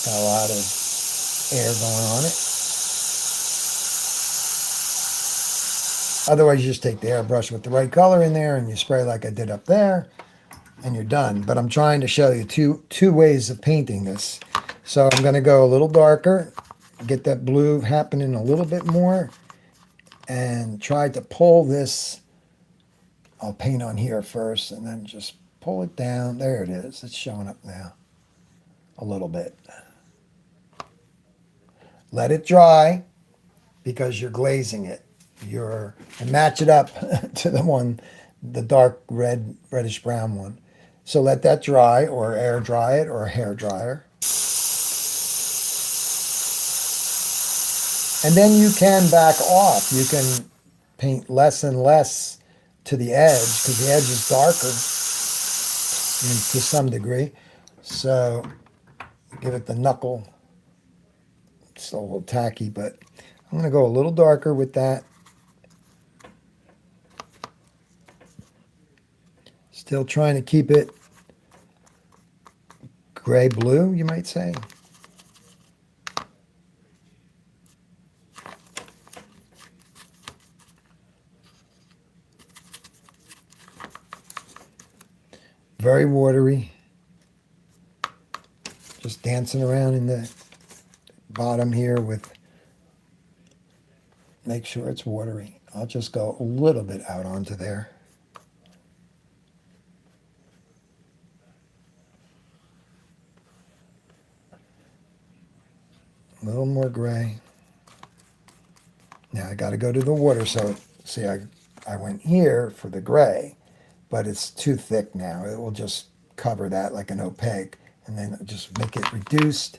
Got a lot of air going on it. Otherwise, you just take the airbrush with the right color in there and you spray like I did up there, and you're done. But I'm trying to show you two ways of painting this. So I'm going to go a little darker, get that blue happening a little bit more, and try to pull this. I'll paint on here first and then just pull it down. There it is. It's showing up now a little bit. Let it dry because you're glazing it. And match it up to the dark reddish brown one. So let that dry, or air dry it, or a hair dryer. And then you can back off. You can paint less and less to the edge because the edge is darker to some degree. So give it the knuckle. It's a little tacky, but I'm going to go a little darker with that. Still trying to keep it gray-blue, you might say. Very watery. Just dancing around in the bottom here make sure it's watery. I'll just go a little bit out onto there. A little more gray. Now I got to go to the water. So see, I went here for the gray, but it's too thick now. It will just cover that like an opaque, and then just make it reduced,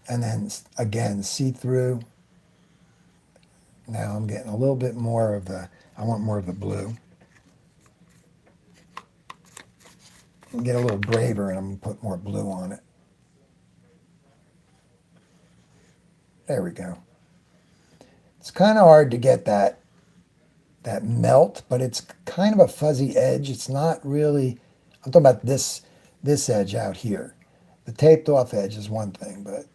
and then again see-through. Now I'm getting a little bit more of I want more of the blue. Get a little braver, and I'm going to put more blue on it. There we go. It's kind of hard to get that melt, but it's kind of a fuzzy edge. It's not really, I'm talking about this edge out here. The taped off edge is one thing, but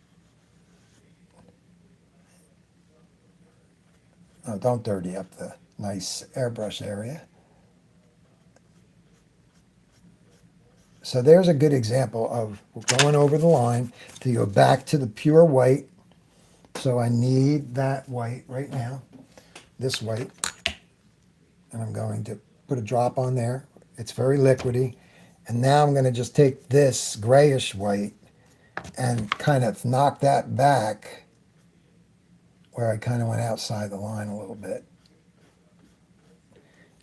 Oh, don't dirty up the nice airbrush area. So there's a good example of going over the line to go back to the pure white. So I need that white right now, this white, and I'm going to put a drop on there. It's very liquidy. And now I'm going to just take this grayish white and kind of knock that back where I kind of went outside the line a little bit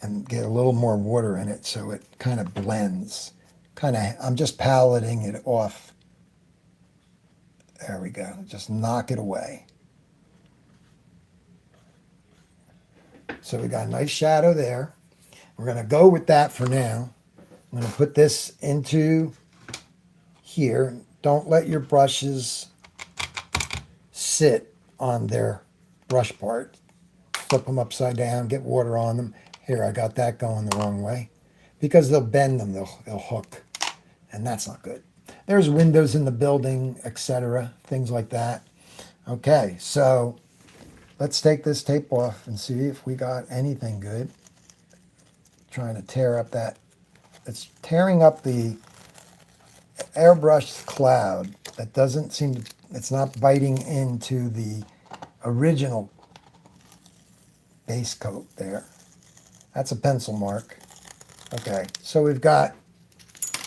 and get a little more water in it so it kind of blends. I'm just paleting it off. There we go. Just knock it away. So we got a nice shadow there. We're going to go with that for now. I'm going to put this into here. Don't let your brushes sit on their brush part. Flip them upside down, get water on them. Here, I got that going the wrong way. Because they'll bend them, they'll hook. And that's not good. There's windows in the building, etc., things like that. Okay, so let's take this tape off and see if we got anything good. Trying to tear up that. It's tearing up the airbrush cloud. That doesn't seem to, it's not biting into the original base coat there. That's a pencil mark. Okay, so we've got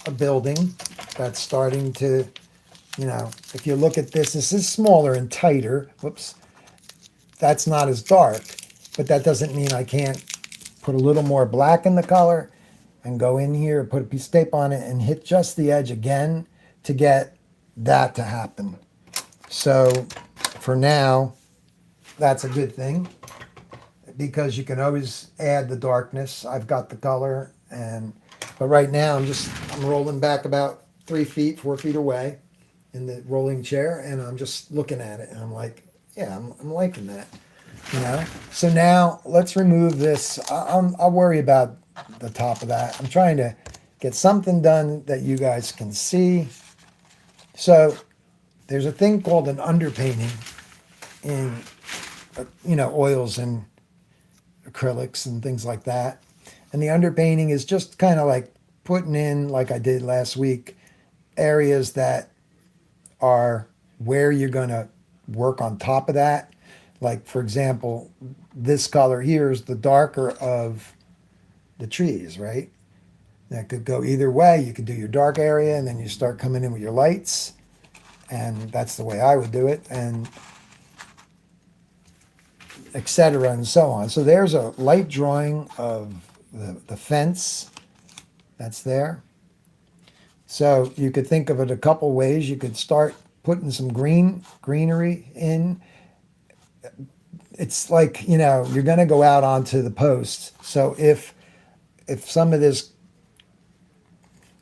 a building that's starting to, if you look at this, this is smaller and tighter. Whoops. That's not as dark, but that doesn't mean I can't put a little more black in the color and go in here, put a piece of tape on it and hit just the edge again to get that to happen. So for now, that's a good thing because you can always add the darkness. I've got the color, but right now I'm rolling back about 3 feet, 4 feet away in the rolling chair, and I'm just looking at it, and I'm like, yeah, I'm liking that, So now let's remove this. I'll worry about the top of that. I'm trying to get something done that you guys can see. So there's a thing called an underpainting in, oils and acrylics and things like that. And the underpainting is just kind of like putting in, like I did last week, areas that are where you're going to work on top of that. Like, for example, this color here is the darker of the trees, right? That could go either way. You could do your dark area and then you start coming in with your lights. And that's the way I would do it, and etc. and so on. So there's a light drawing of the fence that's there. So you could think of it a couple ways. You could start putting some greenery in. It's like, you're going to go out onto the posts. So if some of this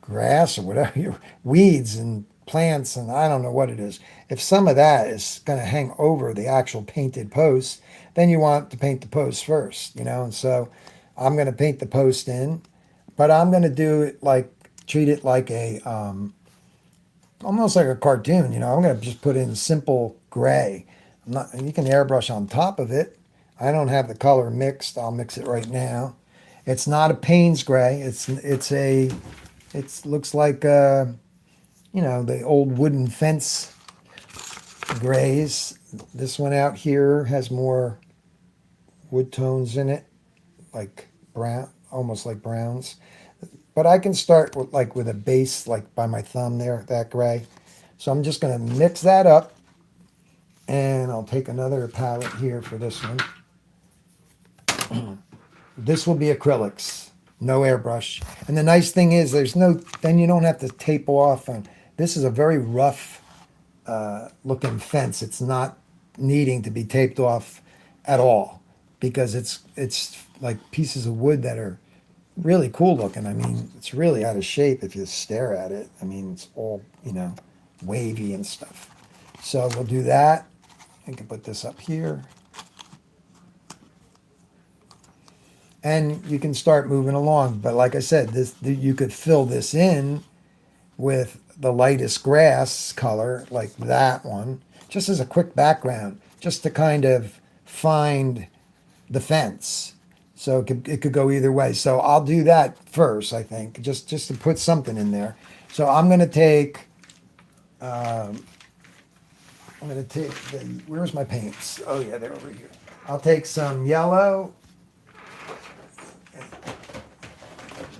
grass or whatever, weeds and plants and I don't know what it is, if some of that is going to hang over the actual painted post, then you want to paint the post first, and so I'm going to paint the post in, but I'm going to do it treat it like a almost like a cartoon. I'm going to just put in simple gray. You can airbrush on top of it. I don't have the color mixed. I'll mix it right now. It's not a Payne's gray. It looks like the old wooden fence grays. This one out here has more wood tones in it, like brown, almost like browns. But I can start with a base, like by my thumb there, that gray. So I'm just going to mix that up, and I'll take another palette here for this one. This will be acrylics, no airbrush. And the nice thing is then you don't have to tape off. And this is a very rough looking fence. It's not needing to be taped off at all because it's like pieces of wood that are really cool looking. I mean, it's really out of shape if you stare at it. I mean, it's all, wavy and stuff. So we'll do that. I can put this up here. And you can start moving along. But like I said, you could fill this in with the lightest grass color, like that one, just as a quick background, just to kind of find the fence. So it could go either way. So I'll do that first, I think, just to put something in there. So I'm going to take, where's my paints? Oh yeah, they're over here. I'll take some yellow.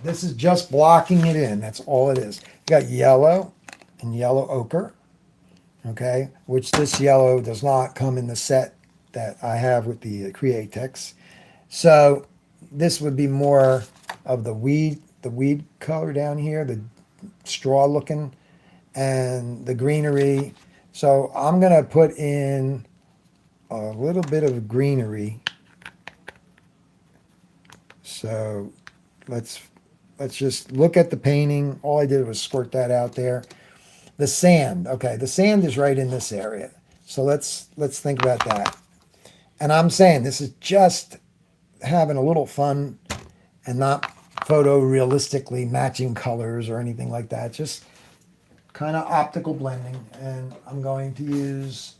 This is just blocking it in. That's all it is. You got yellow and yellow ochre, okay, which this yellow does not come in the set that I have with the Createx. So this would be more of the weed color down here, the straw looking, and the greenery. So I'm gonna put in a little bit of greenery. So let's just look at the painting. All I did was squirt that out there. The sand, okay, the sand is right in this area. So let's think about that. And I'm saying this is just having a little fun and not photorealistically matching colors or anything like that. Just kind of optical blending. And I'm going to use,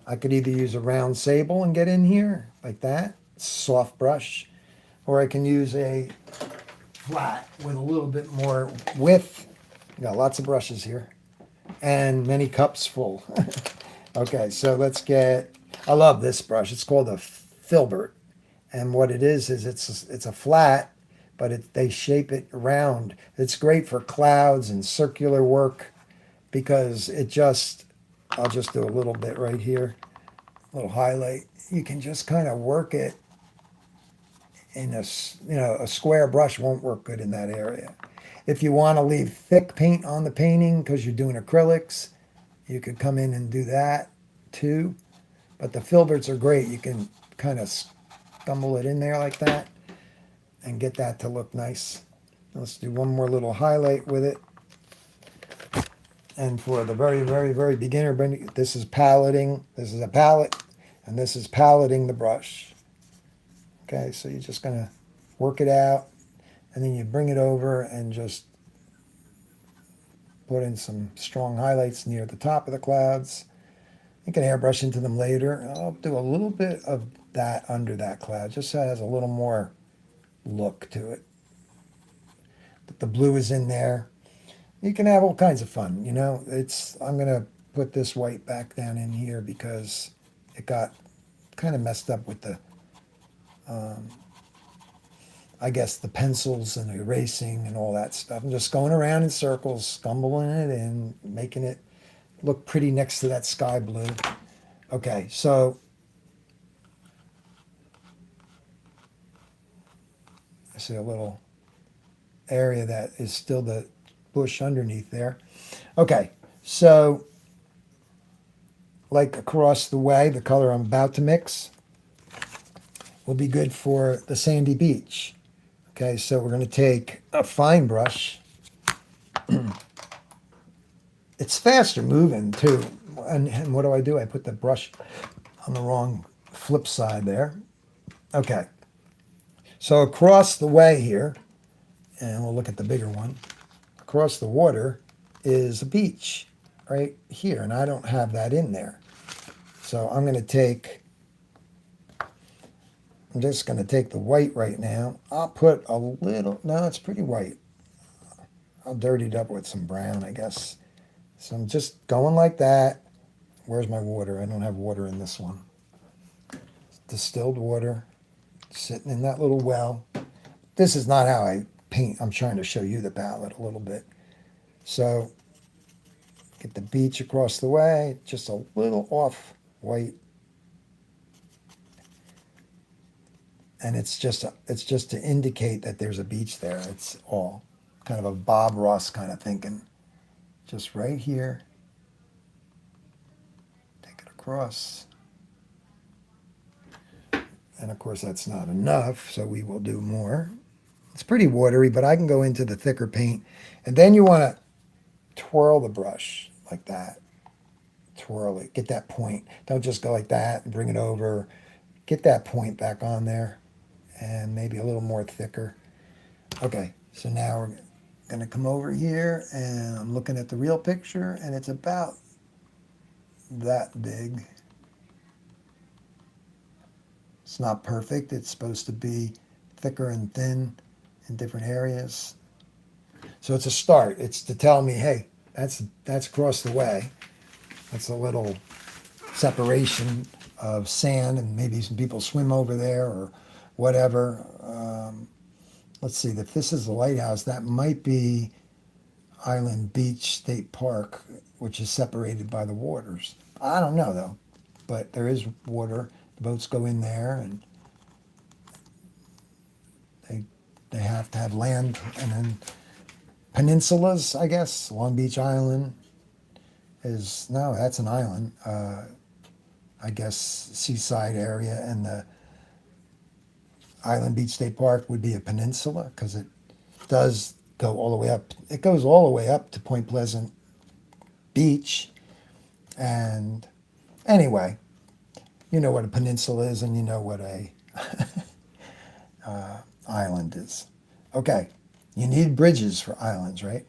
I could either use a round sable and get in here like that, soft brush, or I can use a flat with a little bit more width. Got lots of brushes here and many cups full. Okay, so let's get, I love this brush. It's called a filbert. And what it is it's a flat, but they shape it round. It's great for clouds and circular work because I'll just do a little bit right here, a little highlight. You can just kind of work it in a square brush won't work good in that area. If you want to leave thick paint on the painting because you're doing acrylics, you could come in and do that too. But the filberts are great. You can kind of stumble it in there like that and get that to look nice. Let's do one more little highlight with it. And for the very, very, very beginner, this is paletting. This is a palette, and this is paletting the brush. Okay, so you're just gonna work it out, and then you bring it over and just put in some strong highlights near the top of the clouds. You can airbrush into them later. I'll do a little bit of that under that cloud, just so it has a little more look to it. But the blue is in there. You can have all kinds of fun, you know. I'm gonna put this white back down in here because it got kind of messed up with the I guess the pencils and the erasing and all that stuff. I'm just going around in circles, stumbling it in, making it look pretty next to that sky blue. Okay, so I see a little area that is still the bush underneath there. Okay, so like across the way, the color I'm about to mix will be good for the sandy beach. Okay, so we're going to take a fine brush. It's faster moving too. And what do? I put the brush on the wrong flip side there. Okay, so across the way here, and we'll look at the bigger one, across the water is a beach right here, and I don't have that in there. So I'm just going to take the white right now. I'll put a little, no, it's pretty white. I'll dirty it up with some brown, I guess. So I'm just going like that. Where's my water? I don't have water in this one. Distilled water sitting in that little well. This is not how I paint. I'm trying to show you the palette a little bit. So get the beach across the way, just a little off white. And it's just to indicate that there's a beach there. It's all kind of a Bob Ross kind of thinking. Just right here. Take it across. And of course that's not enough, so we will do more. It's pretty watery, but I can go into the thicker paint. And then you want to twirl the brush like that. Twirl it, get that point. Don't just go like that and bring it over. Get that point back on there. And maybe a little more thicker. Okay, so now we're going to come over here, and I'm looking at the real picture, and it's about that big. It's not perfect. It's supposed to be thicker and thin in different areas. So it's a start. It's to tell me, hey, that's across the way. That's a little separation of sand, and maybe some people swim over there or whatever. Let's see, if this is the lighthouse, that might be Island Beach State Park, which is separated by the waters. I don't know though, but there is water. The boats go in there, and they have to have land, and then peninsulas, I guess. Long Beach Island is no, that's an island. I guess seaside area, and the Island Beach State Park would be a peninsula because it does go all the way up. It goes all the way up to Point Pleasant Beach. And anyway, you know what a peninsula is, and you know what a island is. Okay, you need bridges for islands, right?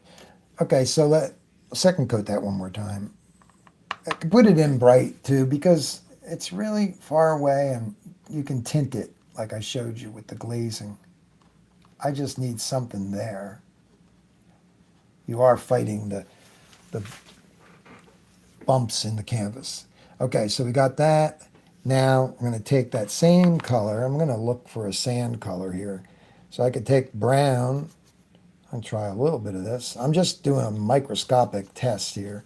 Okay, so let second coat that one more time. I can put it in bright too because it's really far away, and you can tint it like I showed you with the glazing. I just need something there. You are fighting the bumps in the canvas. Okay, so we got that. Now I'm going to take that same color. I'm going to look for a sand color here. So I could take brown and try a little bit of this. I'm just doing a microscopic test here.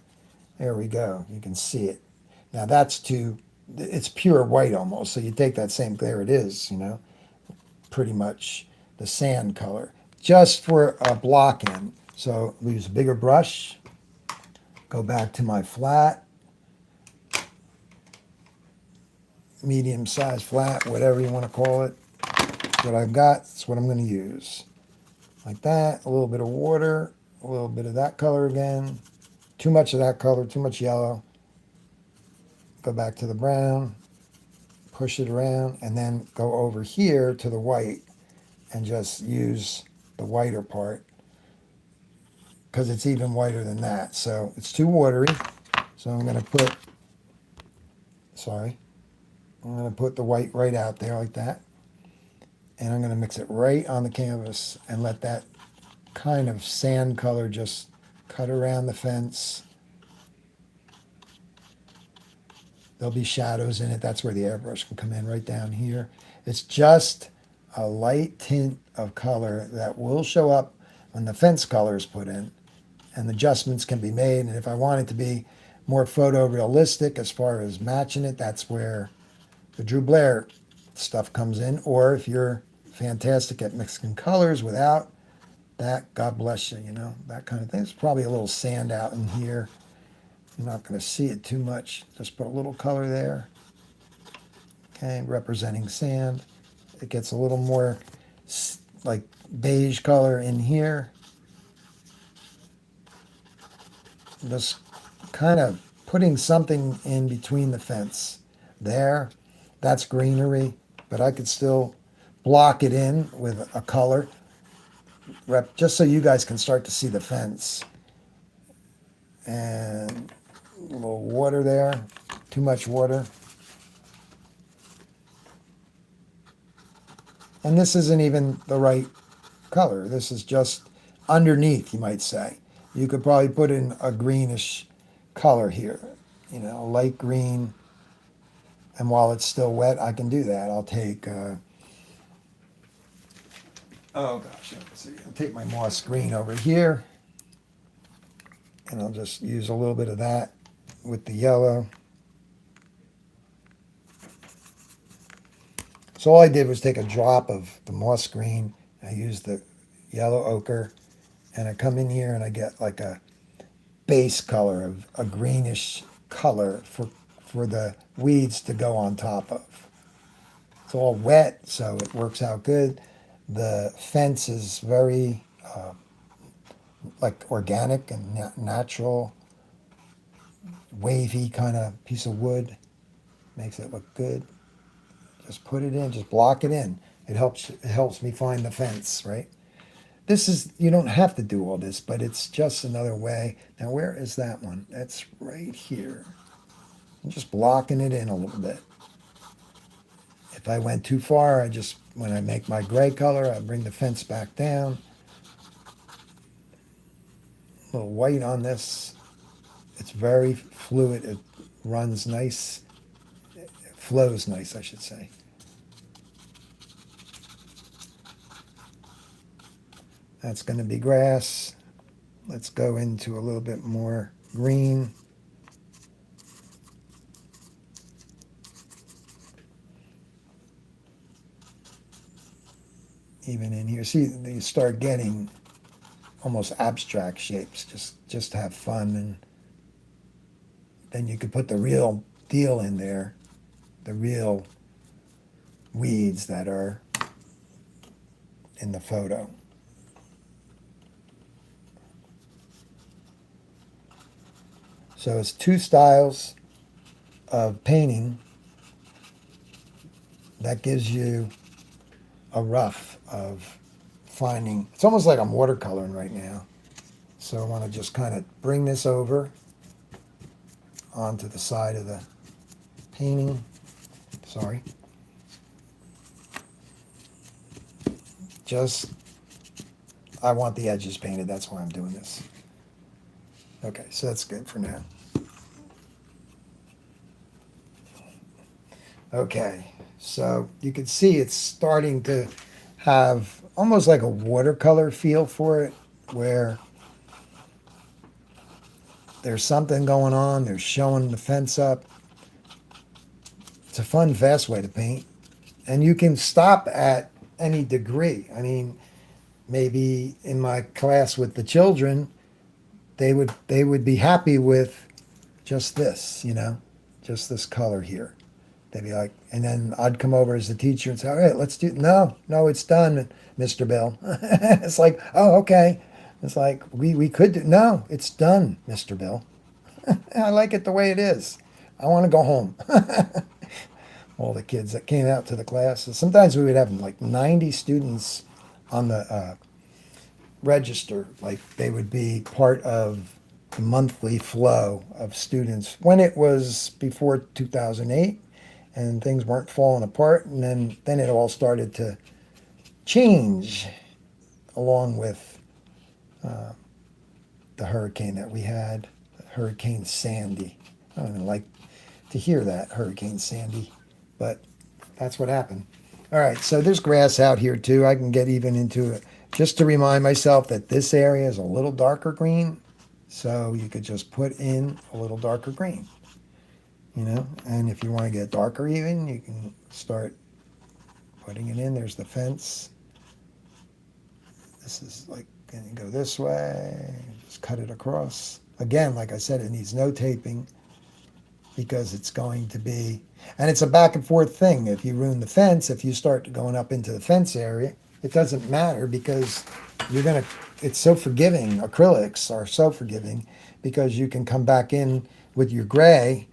There we go. You can see it. Now that's it's pure white almost. So you take that same, there it is, you know, pretty much the sand color. Just for a block in. So we use a bigger brush. Go back to my flat. Medium size flat, whatever you want to call it. What I've got, that's what I'm going to use. Like that, a little bit of water, a little bit of that color again. Too much of that color, too much yellow. Go back to the brown, push it around, and then go over here to the white and just use the whiter part because it's even whiter than that. So it's too watery. So I'm going to put, I'm going to put the white right out there like that. And I'm going to mix it right on the canvas and let that kind of sand color just cut around the fence. There'll be shadows in it. That's where the airbrush can come in, right down here. It's just a light tint of color that will show up when the fence color is put in. And adjustments can be made. And if I want it to be more photorealistic as far as matching it, that's where the Drew Blair stuff comes in. Or if you're fantastic at mixing colors without that, God bless you, you know, that kind of thing. There's probably a little sand out in here. You're not going to see it too much. Just put a little color there. Okay, representing sand. It gets a little more like beige color in here. Just kind of putting something in between the fence. There, that's greenery, but I could still block it in with a color, just so you guys can start to see the fence. And a little water there, too much water. And this isn't even the right color. This is just underneath, you might say. You could probably put in a greenish color here, you know, a light green. And while it's still wet, I can do that. I'll take, oh gosh, let's see. I'll take my moss green over here. And I'll just use a little bit of that with the yellow. So all I did was take a drop of the moss green. I used the yellow ochre. And I come in here and I get like a base color of a greenish color for the weeds to go on top of. It's all wet, so it works out good. The fence is very like organic and natural, wavy kind of piece of wood. Makes it look good. Just put it in, just block it in. It helps me find the fence, right? This is, you don't have to do all this, but it's just another way. Now, where is that one? That's right here. I'm just blocking it in a little bit. If I went too far, when I make my gray color, I bring the fence back down. A little white on this. It's very fluid. It runs nice. It flows nice, I should say. That's going to be grass. Let's go into a little bit more green. Even in here, see, you start getting almost abstract shapes. Just have fun, and then you could put the real deal in there, the real weeds that are in the photo. So it's two styles of painting. That gives you a rough of finding. It's almost like I'm watercoloring right now. So I want to just kind of bring this over onto the side of the painting. Sorry. I want the edges painted. That's why I'm doing this. Okay, so that's good for now. Okay, so you can see it's starting to have almost like a watercolor feel for it, where there's something going on. They're showing the fence up. It's a fun, fast way to paint. And you can stop at any degree. I mean, maybe in my class with the children, they would be happy with just this, just this color here. They'd be like, and then I'd come over as the teacher and say, all right, let's do, no, it's done, Mr. Bill. It's like, oh, okay. It's like, we could do, no, it's done, Mr. Bill. I like it the way it is. I want to go home. All the kids that came out to the classes. Sometimes we would have like 90 students on the register. Like they would be part of the monthly flow of students when it was before 2008 and things weren't falling apart. And then it all started to change along with the hurricane that we had, Hurricane Sandy. I don't even like to hear that, Hurricane Sandy, but that's what happened. All right, so there's grass out here too. I can get even into it just to remind myself that this area is a little darker green. So you could just put in a little darker green, and if you want to get darker even, you can start putting it in. There's the fence. This is like, going to go this way, just cut it across. Again, like I said, it needs no taping because it's going to be, and it's a back and forth thing. If you ruin the fence, if you start going up into the fence area, it doesn't matter because it's so forgiving. Acrylics are so forgiving because you can come back in with your gray.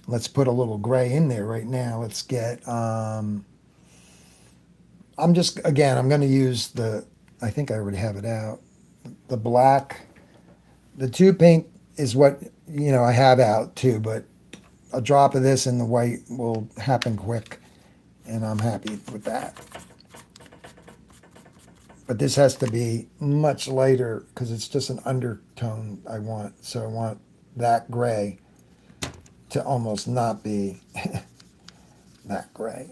Let's put a little gray in there right now. Let's get, I'm going to use I think I already have it out. The black, the tube paint is what, I have out too, but a drop of this in the white will happen quick, and I'm happy with that. But this has to be much lighter because it's just an undertone I want. So I want that gray to almost not be that gray.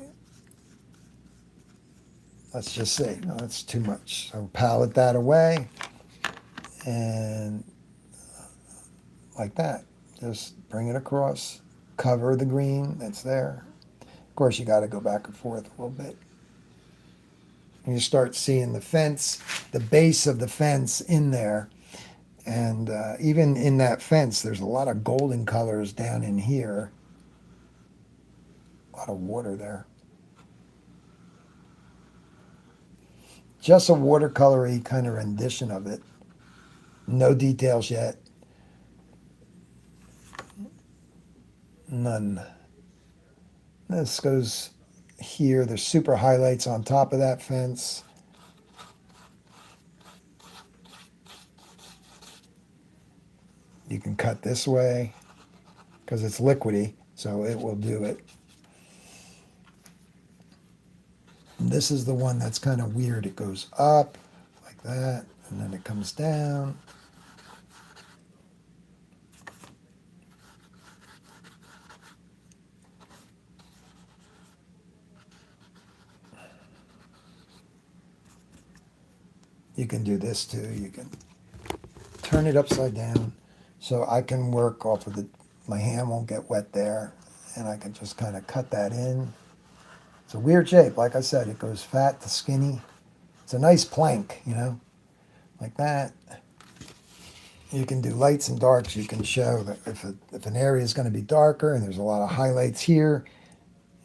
Let's just see. No, that's too much. So palette that away and like that. Just bring it across. Cover the green that's there. Of course, you got to go back and forth a little bit. And you start seeing the fence, the base of the fence in there. And even in that fence, there's a lot of golden colors down in here. A lot of water there. Just a watercolory kind of rendition of it. No details yet. None. This goes here. There's super highlights on top of that fence. You can cut this way because it's liquidy, so it will do it. this is the one that's kind of weird. It goes up like that, and then it comes down. You can do this too. You can turn it upside down so I can work off of my hand won't get wet there, and I can just kind of cut that in. It's a weird shape. Like I said, it goes fat to skinny. It's a nice plank, you know, like that. You can do lights and darks. You can show that if an area is going to be darker and there's a lot of highlights here,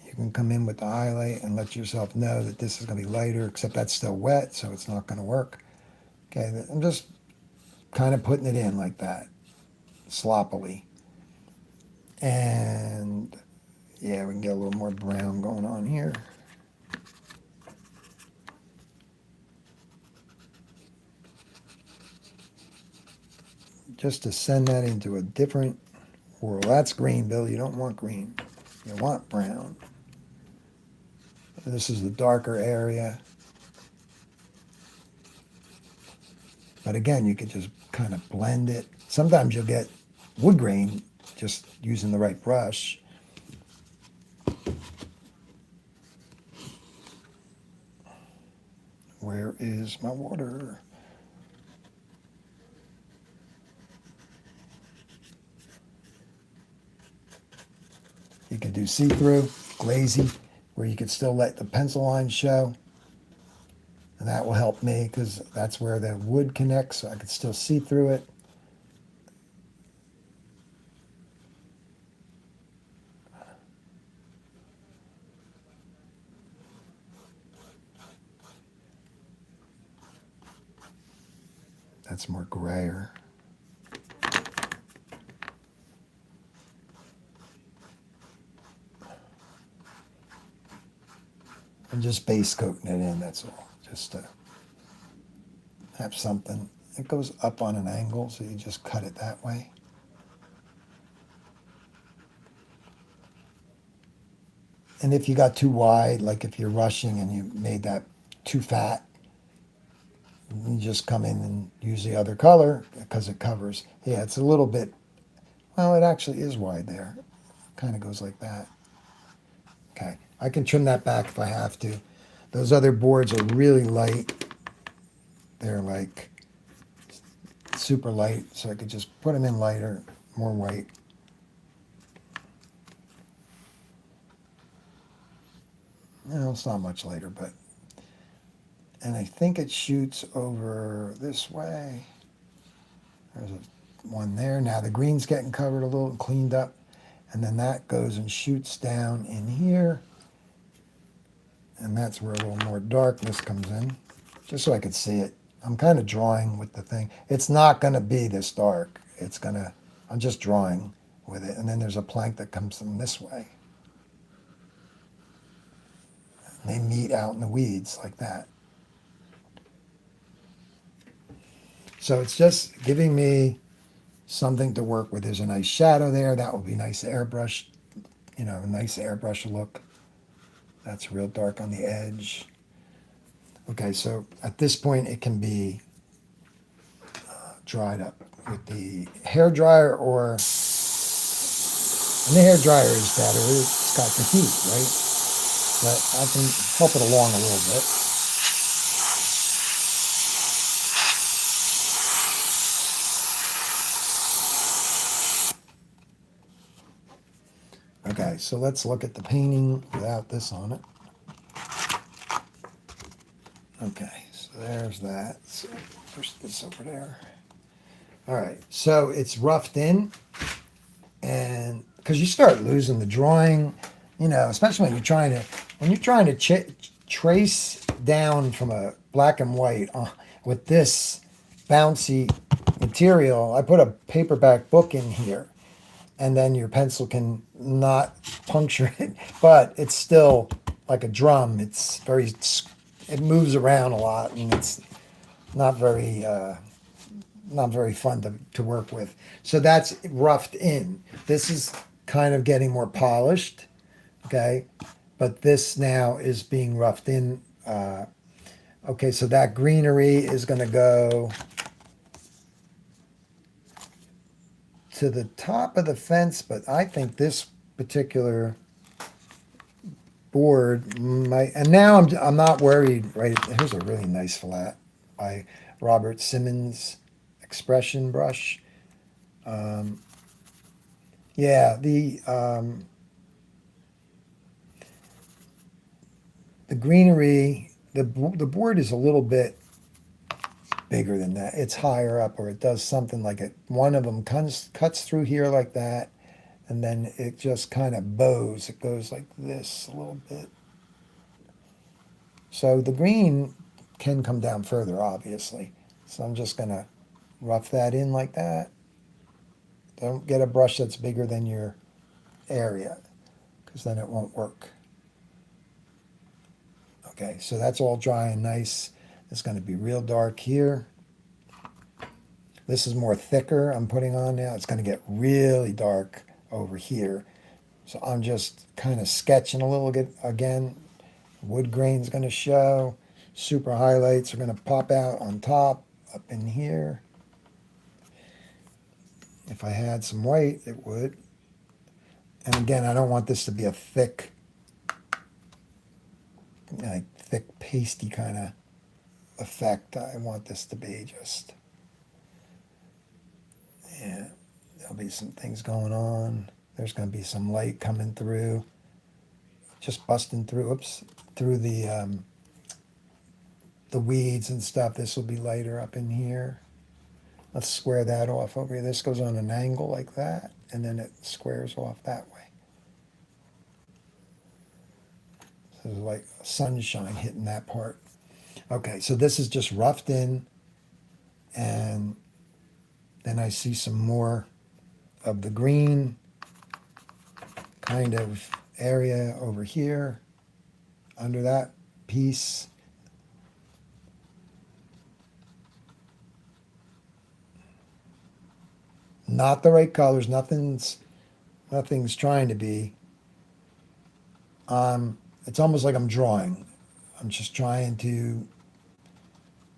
you can come in with the highlight and let yourself know that this is going to be lighter, except that's still wet, so it's not going to work. Okay, I'm just kind of putting it in like that, sloppily. And yeah, we can get a little more brown going on here. Just to send that into a different world. That's green, Bill. You don't want green. You want brown. This is the darker area. But again, you can just kind of blend it. Sometimes you'll get wood grain just using the right brush. Where is my water? You can do see-through, glazing, where you can still let the pencil line show. And that will help me because that's where the wood connects, so I can still see through it. That's more grayer. I'm just base coating it in, that's all. Just to have something. It goes up on an angle, so you just cut it that way. And if you got too wide, like if you're rushing and you made that too fat, you just come in and use the other color because it covers. Yeah, it's a little bit, well, it actually is wide there. Kind of goes like that. Okay, I can trim that back if I have to. Those other boards are really light. They're like super light, so I could just put them in lighter, more white. No, it's not much lighter, but, and I think it shoots over this way. There's one there. Now the green's getting covered a little and cleaned up. And then that goes and shoots down in here. And that's where a little more darkness comes in, just so I could see it. I'm kind of drawing with the thing. It's not going to be this dark. It's going to, I'm just drawing with it. And then there's a plank that comes from this way. And they meet out in the weeds like that. So it's just giving me something to work with. There's a nice shadow there. That will be nice airbrush, you know, a nice airbrush look. That's real dark on the edge. Okay, so at this point it can be dried up with the hair dryer, or, and the hair dryer is better. It's got the heat, right? But I can help it along a little bit. Okay, so let's look at the painting without this on it. Okay, so there's that. So push this over there. All right, so it's roughed in, and because you start losing the drawing, you know, especially when you're trying to trace down from a black and white with this bouncy material. I put a paperback book in here, and then your pencil can not puncture it, but it's still like a drum. It's very, it moves around a lot, and it's not very fun to work with. So that's roughed in. This is kind of getting more polished, okay? But this now is being roughed in Okay, so that greenery is going to go to the top of the fence, but I think this particular board might, and now I'm not worried, right? Here's a really nice flat by Robert Simmons expression brush. Yeah, the greenery, the board is a little bit bigger than that. It's higher up, or it does something like it. One of them cuts through here like that, and then it just kind of bows. It goes like this a little bit. So the green can come down further, obviously. So I'm just gonna rough that in like that. Don't get a brush that's bigger than your area, because then it won't work. Okay, so that's all dry and nice. It's going to be real dark here. This is more thicker I'm putting on now. It's going to get really dark over here. So I'm just kind of sketching a little bit again. Wood grain's going to show. Super highlights are going to pop out on top, up in here. If I had some white, it would. And again, I don't want this to be a thick, like thick, pasty kind of effect. I want this to be just, yeah, there'll be some things going on. There's going to be some light coming through, just busting through, oops, through the weeds and stuff. This will be lighter up in here. Let's square that off over here. This goes on an angle like that, and then it squares off that way. So there's like sunshine hitting that part. Okay, so this is just roughed in, and then I see some more of the green kind of area over here under that piece. Not the right colors. Nothing's trying to be. It's almost like I'm drawing. I'm just trying to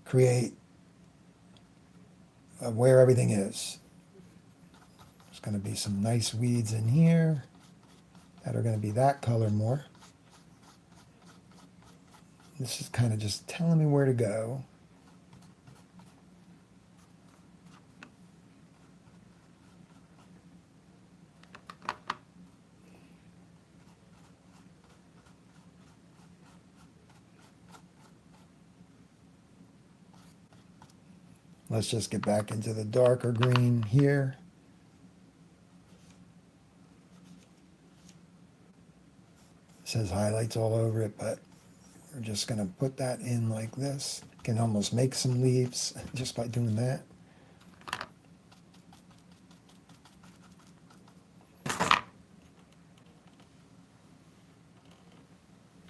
create where everything is. There's going to be some nice weeds in here that are going to be that color more. This is kind of just telling me where to go. Let's just get back into the darker green here. It says highlights all over it, but we're just going to put that in like this. Can almost make some leaves just by doing that.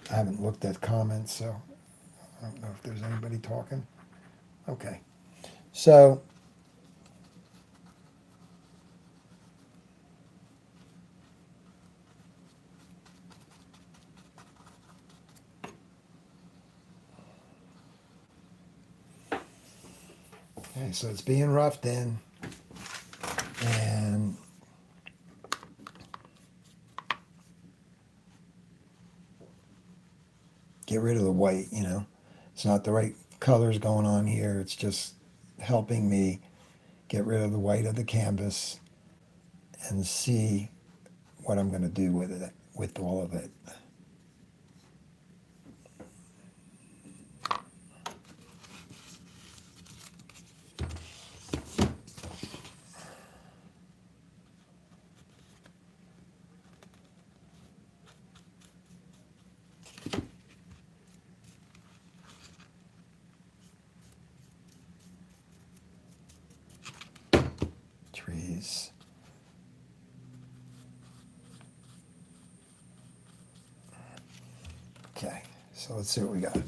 I haven't looked at comments, so I don't know if there's anybody talking. Okay, so okay, so it's being roughed in, and get rid of the white, you know. It's not the right colors going on here. It's just helping me get rid of the white of the canvas and see what I'm going to do with it, with all of it. Trees. Okay, so let's see what we got. You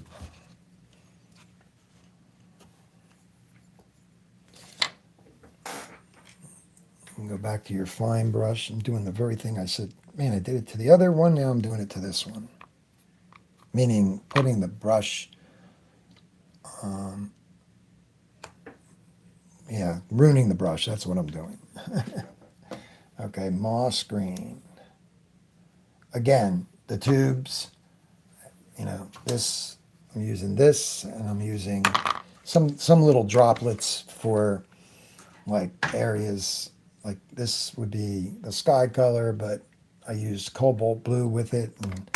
can go back to your fine brush. I'm doing the very thing I said, man, I did it to the other one, now I'm doing it to this one. meaning putting the brush, yeah, ruining the brush. That's what I'm doing. Okay, moss green. Again, the tubes, you know, this, I'm using this, and I'm using some little droplets for like areas, like this would be the sky color, but I used cobalt blue with it and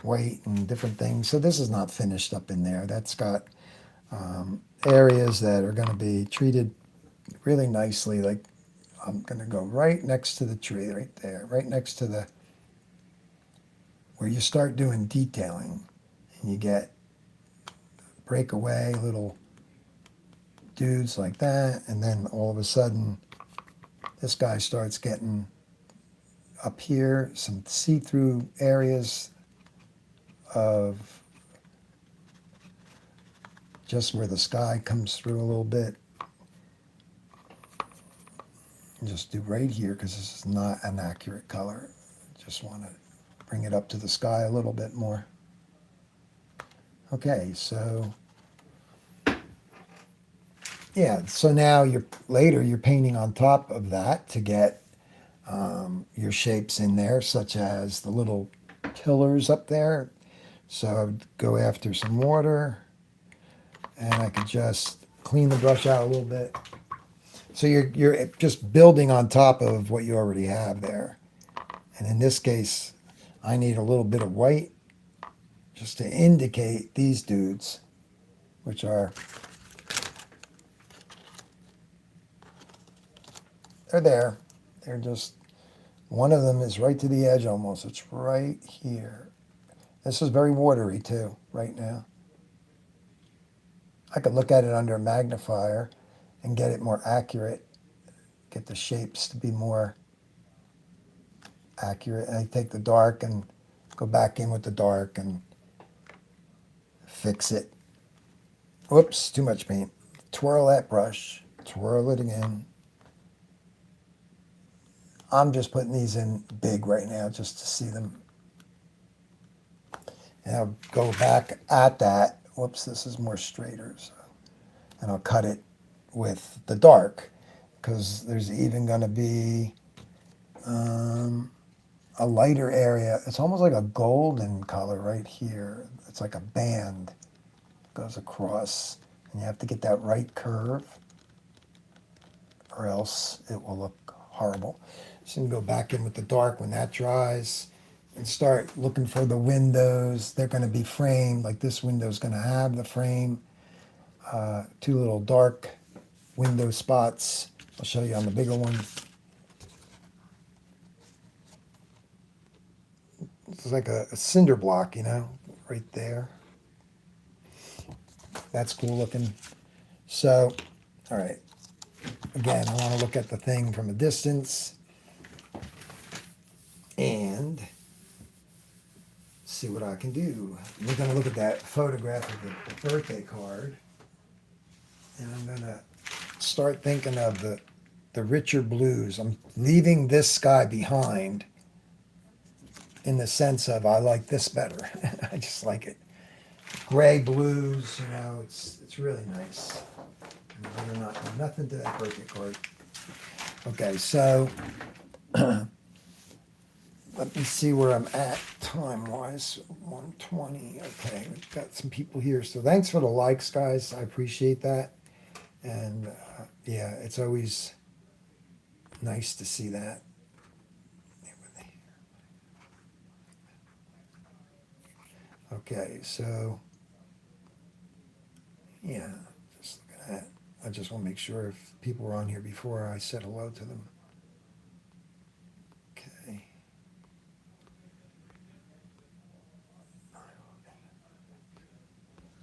white and different things. So this is not finished up in there. That's got areas that are going to be treated really nicely. Like I'm going to go right next to the tree, right there, right next to the, where you start doing detailing and you get breakaway little dudes like that. And then all of a sudden, this guy starts getting up here, some see-through areas of just where the sky comes through a little bit. Just do right here because this is not an accurate color. Just want to bring it up to the sky a little bit more. Okay, so yeah, so now you're painting on top of that to get your shapes in there, such as the little pillars up there. So I would go after some water, and I could just clean the brush out a little bit. So you're just building on top of what you already have there. And in this case, I need a little bit of white just to indicate these dudes, which are, they're there. They're just, one of them is right to the edge almost. It's right here. This is very watery too, right now. I could look at it under a magnifier and get it more accurate, get the shapes to be more accurate. And I take the dark and go back in with the dark and fix it. Whoops, too much paint. Twirl that brush, twirl it again. I'm just putting these in big right now just to see them. And I'll go back at that. Whoops, this is more straighter. So, and I'll cut it with the dark because there's even going to be a lighter area. It's almost like a golden color right here. It's like a band goes across, and you have to get that right curve or else it will look horrible. So you can go back in with the dark when that dries and start looking for the windows. They're going to be framed, like this window is going to have the frame. Two little dark window spots. I'll show you on the bigger one. It's like a cinder block, you know, right there. That's cool looking. So, all right. Again, I want to look at the thing from a distance and see what I can do. We're going to look at that photograph of the birthday card. And I'm going to start thinking of the richer blues. I'm leaving this sky behind in the sense of I like this better. I just like it. Gray blues, you know, it's really nice. And they're not nothing to that birthday card. Okay, so let me see where I'm at time-wise. 1:20. Okay, we've got some people here. So thanks for the likes, guys. I appreciate that. And yeah, it's always nice to see that. Okay, so yeah, just look at that. I just want to make sure if people were on here before I said hello to them. Okay.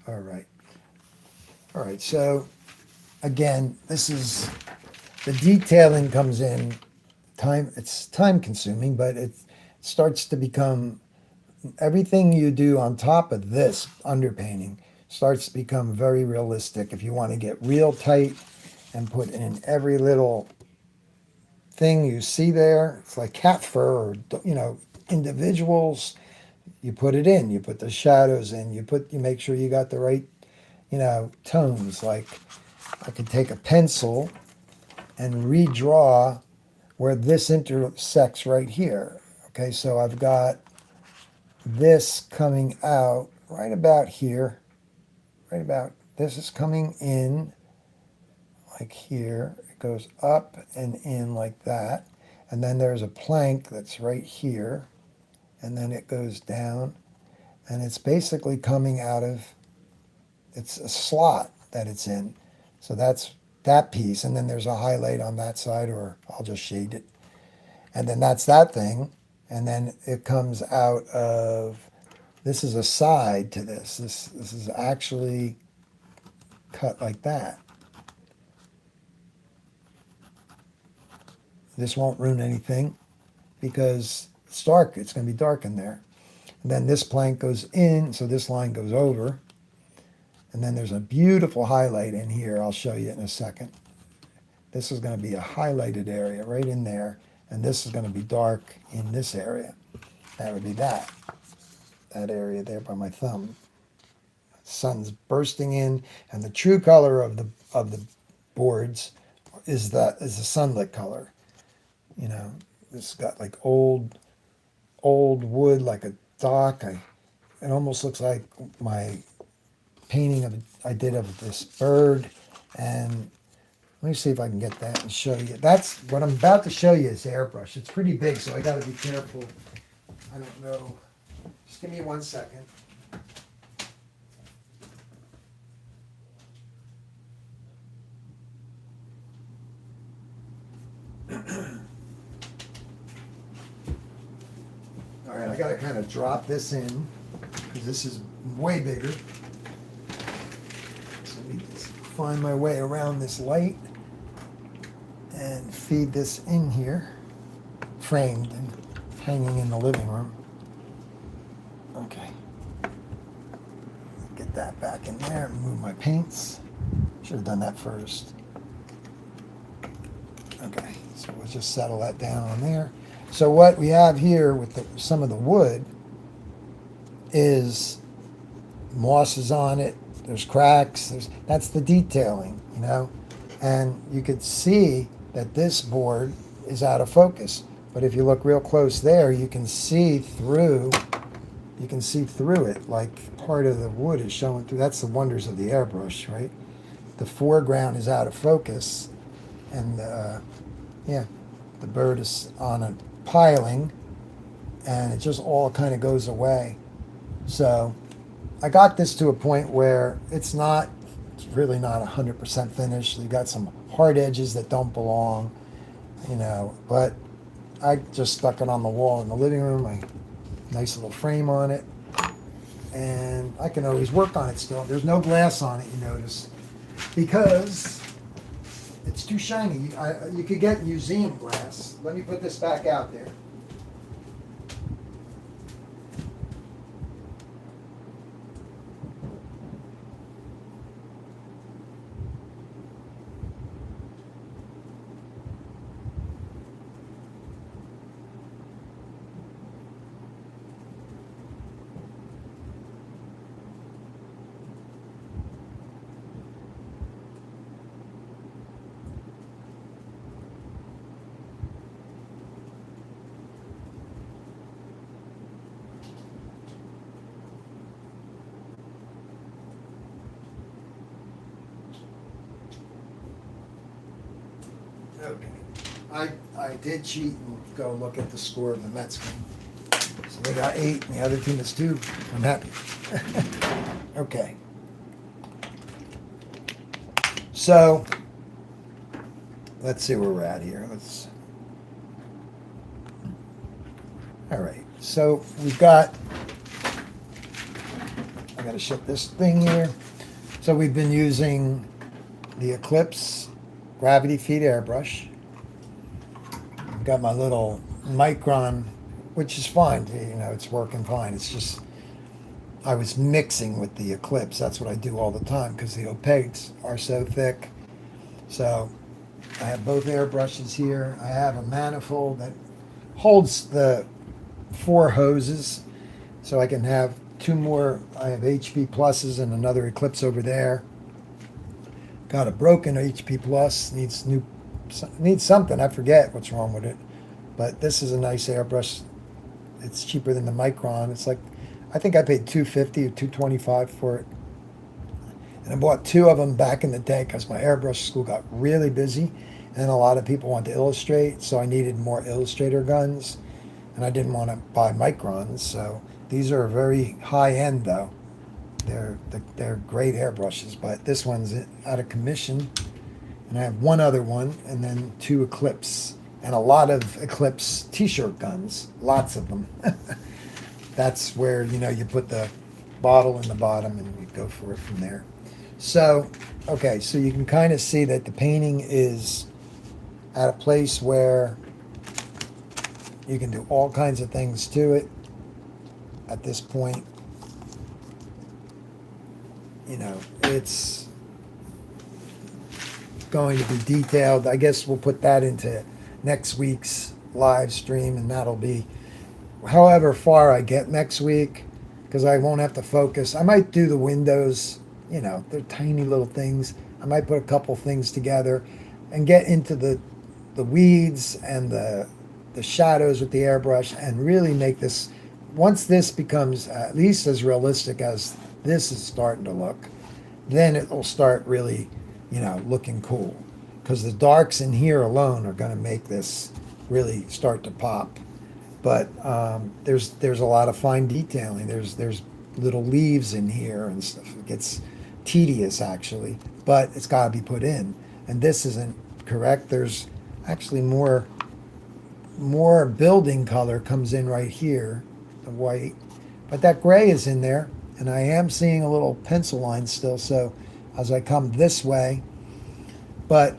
All right. All right, so again, this is, the detailing comes in, it's time consuming, but it starts to become, everything you do on top of this underpainting starts to become very realistic. If you want to get real tight and put in every little thing you see there, it's like cat fur or, you know, individuals, you put it in, you put the shadows in, you make sure you got the right, tones. Like I could take a pencil and redraw where this intersects right here. Okay, so I've got this coming out right about here, right about this is coming in like here. It goes up and in like that. And then there's a plank that's right here. And then it goes down. And it's basically coming out of, it's a slot that it's in. So that's that piece. And then there's a highlight on that side, or I'll just shade it. And then that's that thing. And then it comes out of, this is a side to this. This is actually cut like that. This won't ruin anything because it's dark. It's going to be dark in there. And then this plank goes in, so this line goes over. And then there's a beautiful highlight in here. I'll show you in a second. This is going to be a highlighted area right in there. And this is going to be dark in this area. That would be that area there by my thumb. Sun's bursting in, and the true color of the boards is the sunlit color. This got like old wood, like a dock. It almost looks like my painting I did of this bird. And let me see if I can get that and show you. That's what I'm about to show you is airbrush. It's pretty big, so I got to be careful. I don't know. Just give me 1 second. All right, I got to kind of drop this in because this is way bigger. So let me just find my way around this light and feed this in here, framed and hanging in the living room. Okay. Get that back in there and move my paints. Should have done that first. Okay, so we'll just settle that down on there. So what we have here with some of the wood is mosses on it. There's cracks. That's the detailing, And you could see that this board is out of focus. But if you look real close there, you can see through. You can see through it, like part of the wood is showing through. That's the wonders of the airbrush, right? The foreground is out of focus, and the bird is on a piling, and it just all kind of goes away. So I got this to a point where it's really not 100% finished. You got some hard edges that don't belong, but I just stuck it on the wall in the living room. Nice little frame on it, and I can always work on it still. There's no glass on it, you notice, because it's too shiny. You could get museum glass. Let me put this back out there. Okay. I did cheat and go look at the score of the Mets game. So they got 8 and the other team is 2. I'm happy. Okay. So let's see where we're at here. All right. So we've got, I got to shut this thing here. So we've been using the Eclipse gravity feed airbrush. I've got my little micron, which is fine. It's working fine. It's just I was mixing with the Eclipse. That's what I do all the time because the opaques are so thick. So I have both airbrushes here. I have a manifold that holds the 4 hoses. so I can have two more. I have HP pluses and another Eclipse over there. Got a broken HP plus, needs something. I forget what's wrong with it, but this is a nice airbrush. It's cheaper than the Micron. It's like, I think I paid $250 or $225 for it. And I bought two of them back in the day because my airbrush school got really busy and a lot of people want to illustrate, so I needed more Illustrator guns and I didn't want to buy Microns. So these are very high end though. They're great airbrushes, but this one's out of commission. And I have one other one and then two Eclipse and a lot of Eclipse t-shirt guns, lots of them. That's where, you put the bottle in the bottom and you go for it from there. So, okay, so you can kind of see that the painting is at a place where you can do all kinds of things to it at this point. It's going to be detailed. I guess we'll put that into next week's live stream, and that'll be however far I get next week, because I won't have to focus. I might do the windows, they're tiny little things. I might put a couple things together and get into the weeds and the shadows with the airbrush and really make this, once this becomes at least as realistic as this is starting to look, then it will start really, looking cool. Because the darks in here alone are going to make this really start to pop. But there's a lot of fine detailing. There's little leaves in here and stuff. It gets tedious actually, but it's got to be put in. And this isn't correct. There's actually more building color comes in right here, the white, but that gray is in there, and I am seeing a little pencil line still. So as I come this way, but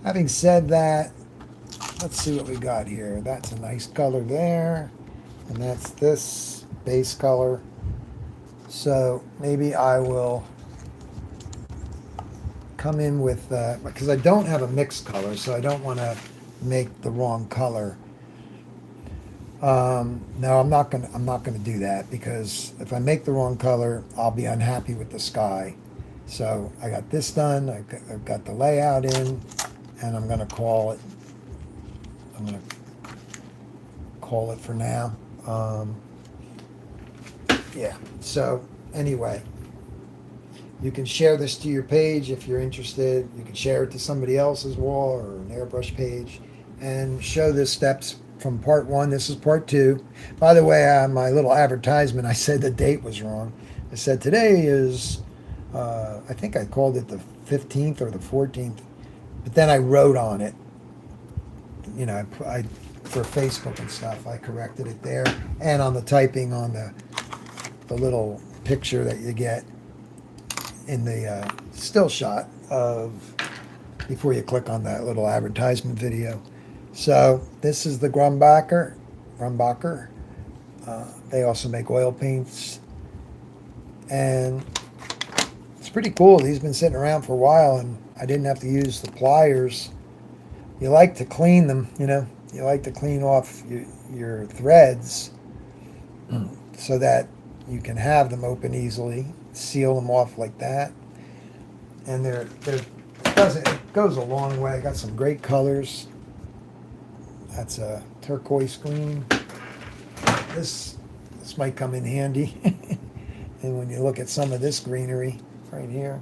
having said that, let's see what we got here. That's a nice color there, and that's this base color. So maybe I will come in with, because I don't have a mixed color, so I don't want to make the wrong color. No, I'm not gonna do that, because if I make the wrong color, I'll be unhappy with the sky. So I got this done. I've got the layout in, and I'm gonna call it. I'm gonna call it for now. Yeah. So anyway, you can share this to your page if you're interested. You can share it to somebody else's wall or an airbrush page, and show the steps from part 1. This is part 2. By the way, my little advertisement, I said the date was wrong. I said today is, I think I called it the 15th or the 14th, but then I wrote on it. I for Facebook and stuff, I corrected it there, and on the typing on the little picture that you get in the still shot of before you click on that little advertisement video. So this is the Grumbacher. They also make oil paints, and it's pretty cool. These have been sitting around for a while, and I didn't have to use the pliers. You like to clean them, you like to clean off your threads so that you can have them open easily, seal them off like that. And it goes a long way. I got some great colors. That's a turquoise green. This might come in handy. And when you look at some of this greenery right here,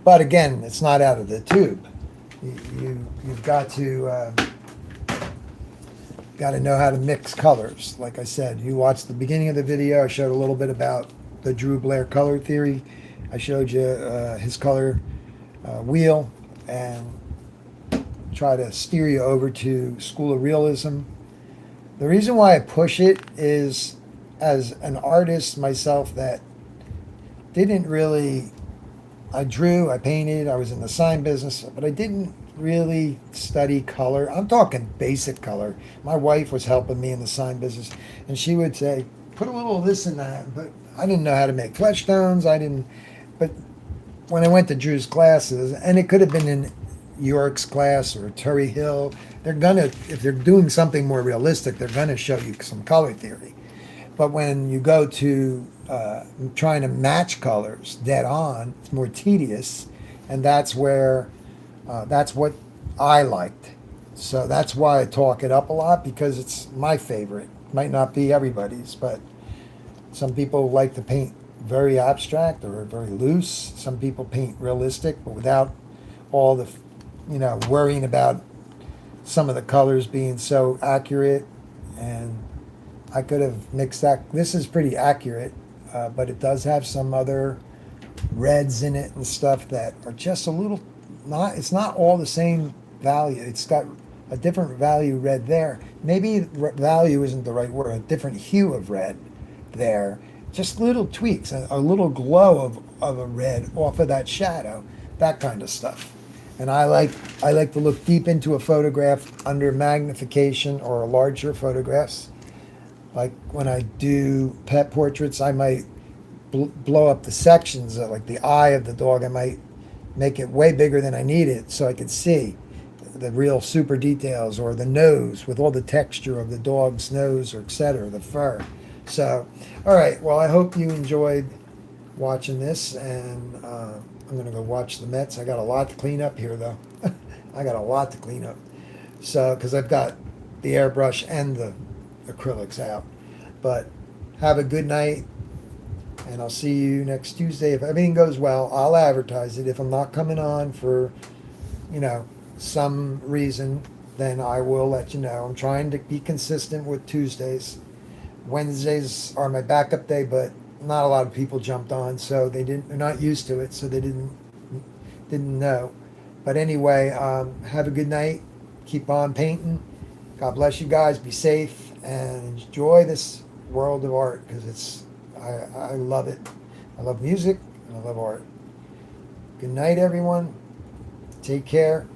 but again, it's not out of the tube. You've got to know how to mix colors. Like I said, you watched the beginning of the video. I showed a little bit about the Drew Blair color theory. I showed you his color wheel, and try to steer you over to School of Realism. The reason why I push it is, as an artist myself that didn't really, I drew, I painted, I was in the sign business, but I didn't really study color. I'm talking basic color. My wife was helping me in the sign business, and she would say, put a little of this in that, but I didn't know how to make flesh tones. But when I went to Drew's classes, and it could have been in York's class or Turry Hill, if they're doing something more realistic, they're gonna show you some color theory. But when you go to trying to match colors dead on, it's more tedious, and that's what I liked. So that's why I talk it up a lot, because it's my favorite. Might not be everybody's, but some people like to paint very abstract or very loose. Some people paint realistic, but without all the, worrying about some of the colors being so accurate. And I could have mixed that. This is pretty accurate, but it does have some other reds in it and stuff that are just a little not. It's not all the same value. It's got a different value red there. Maybe value isn't the right word. A different hue of red there. Just little tweaks, a little glow of a red off of that shadow, that kind of stuff. And I like to look deep into a photograph under magnification or larger photographs. Like when I do pet portraits, I might blow up the sections, like the eye of the dog. I might make it way bigger than I need it so I can see the real super details, or the nose with all the texture of the dog's nose, or etc., the fur. So, all right. Well, I hope you enjoyed watching this, and I'm going to go watch the Mets. I got a lot to clean up here, though. I got a lot to clean up. So, because I've got the airbrush and the acrylics out. But have a good night, and I'll see you next Tuesday. If everything goes well, I'll advertise it. If I'm not coming on for, some reason, then I will let you know. I'm trying to be consistent with Tuesdays. Wednesdays are my backup day, but not a lot of people jumped on, so they're not used to it, so they didn't know. But anyway, have a good night. Keep on painting. God bless you guys. Be safe and enjoy this world of art, because I love it. I love music and I love art. Good night, everyone. Take care.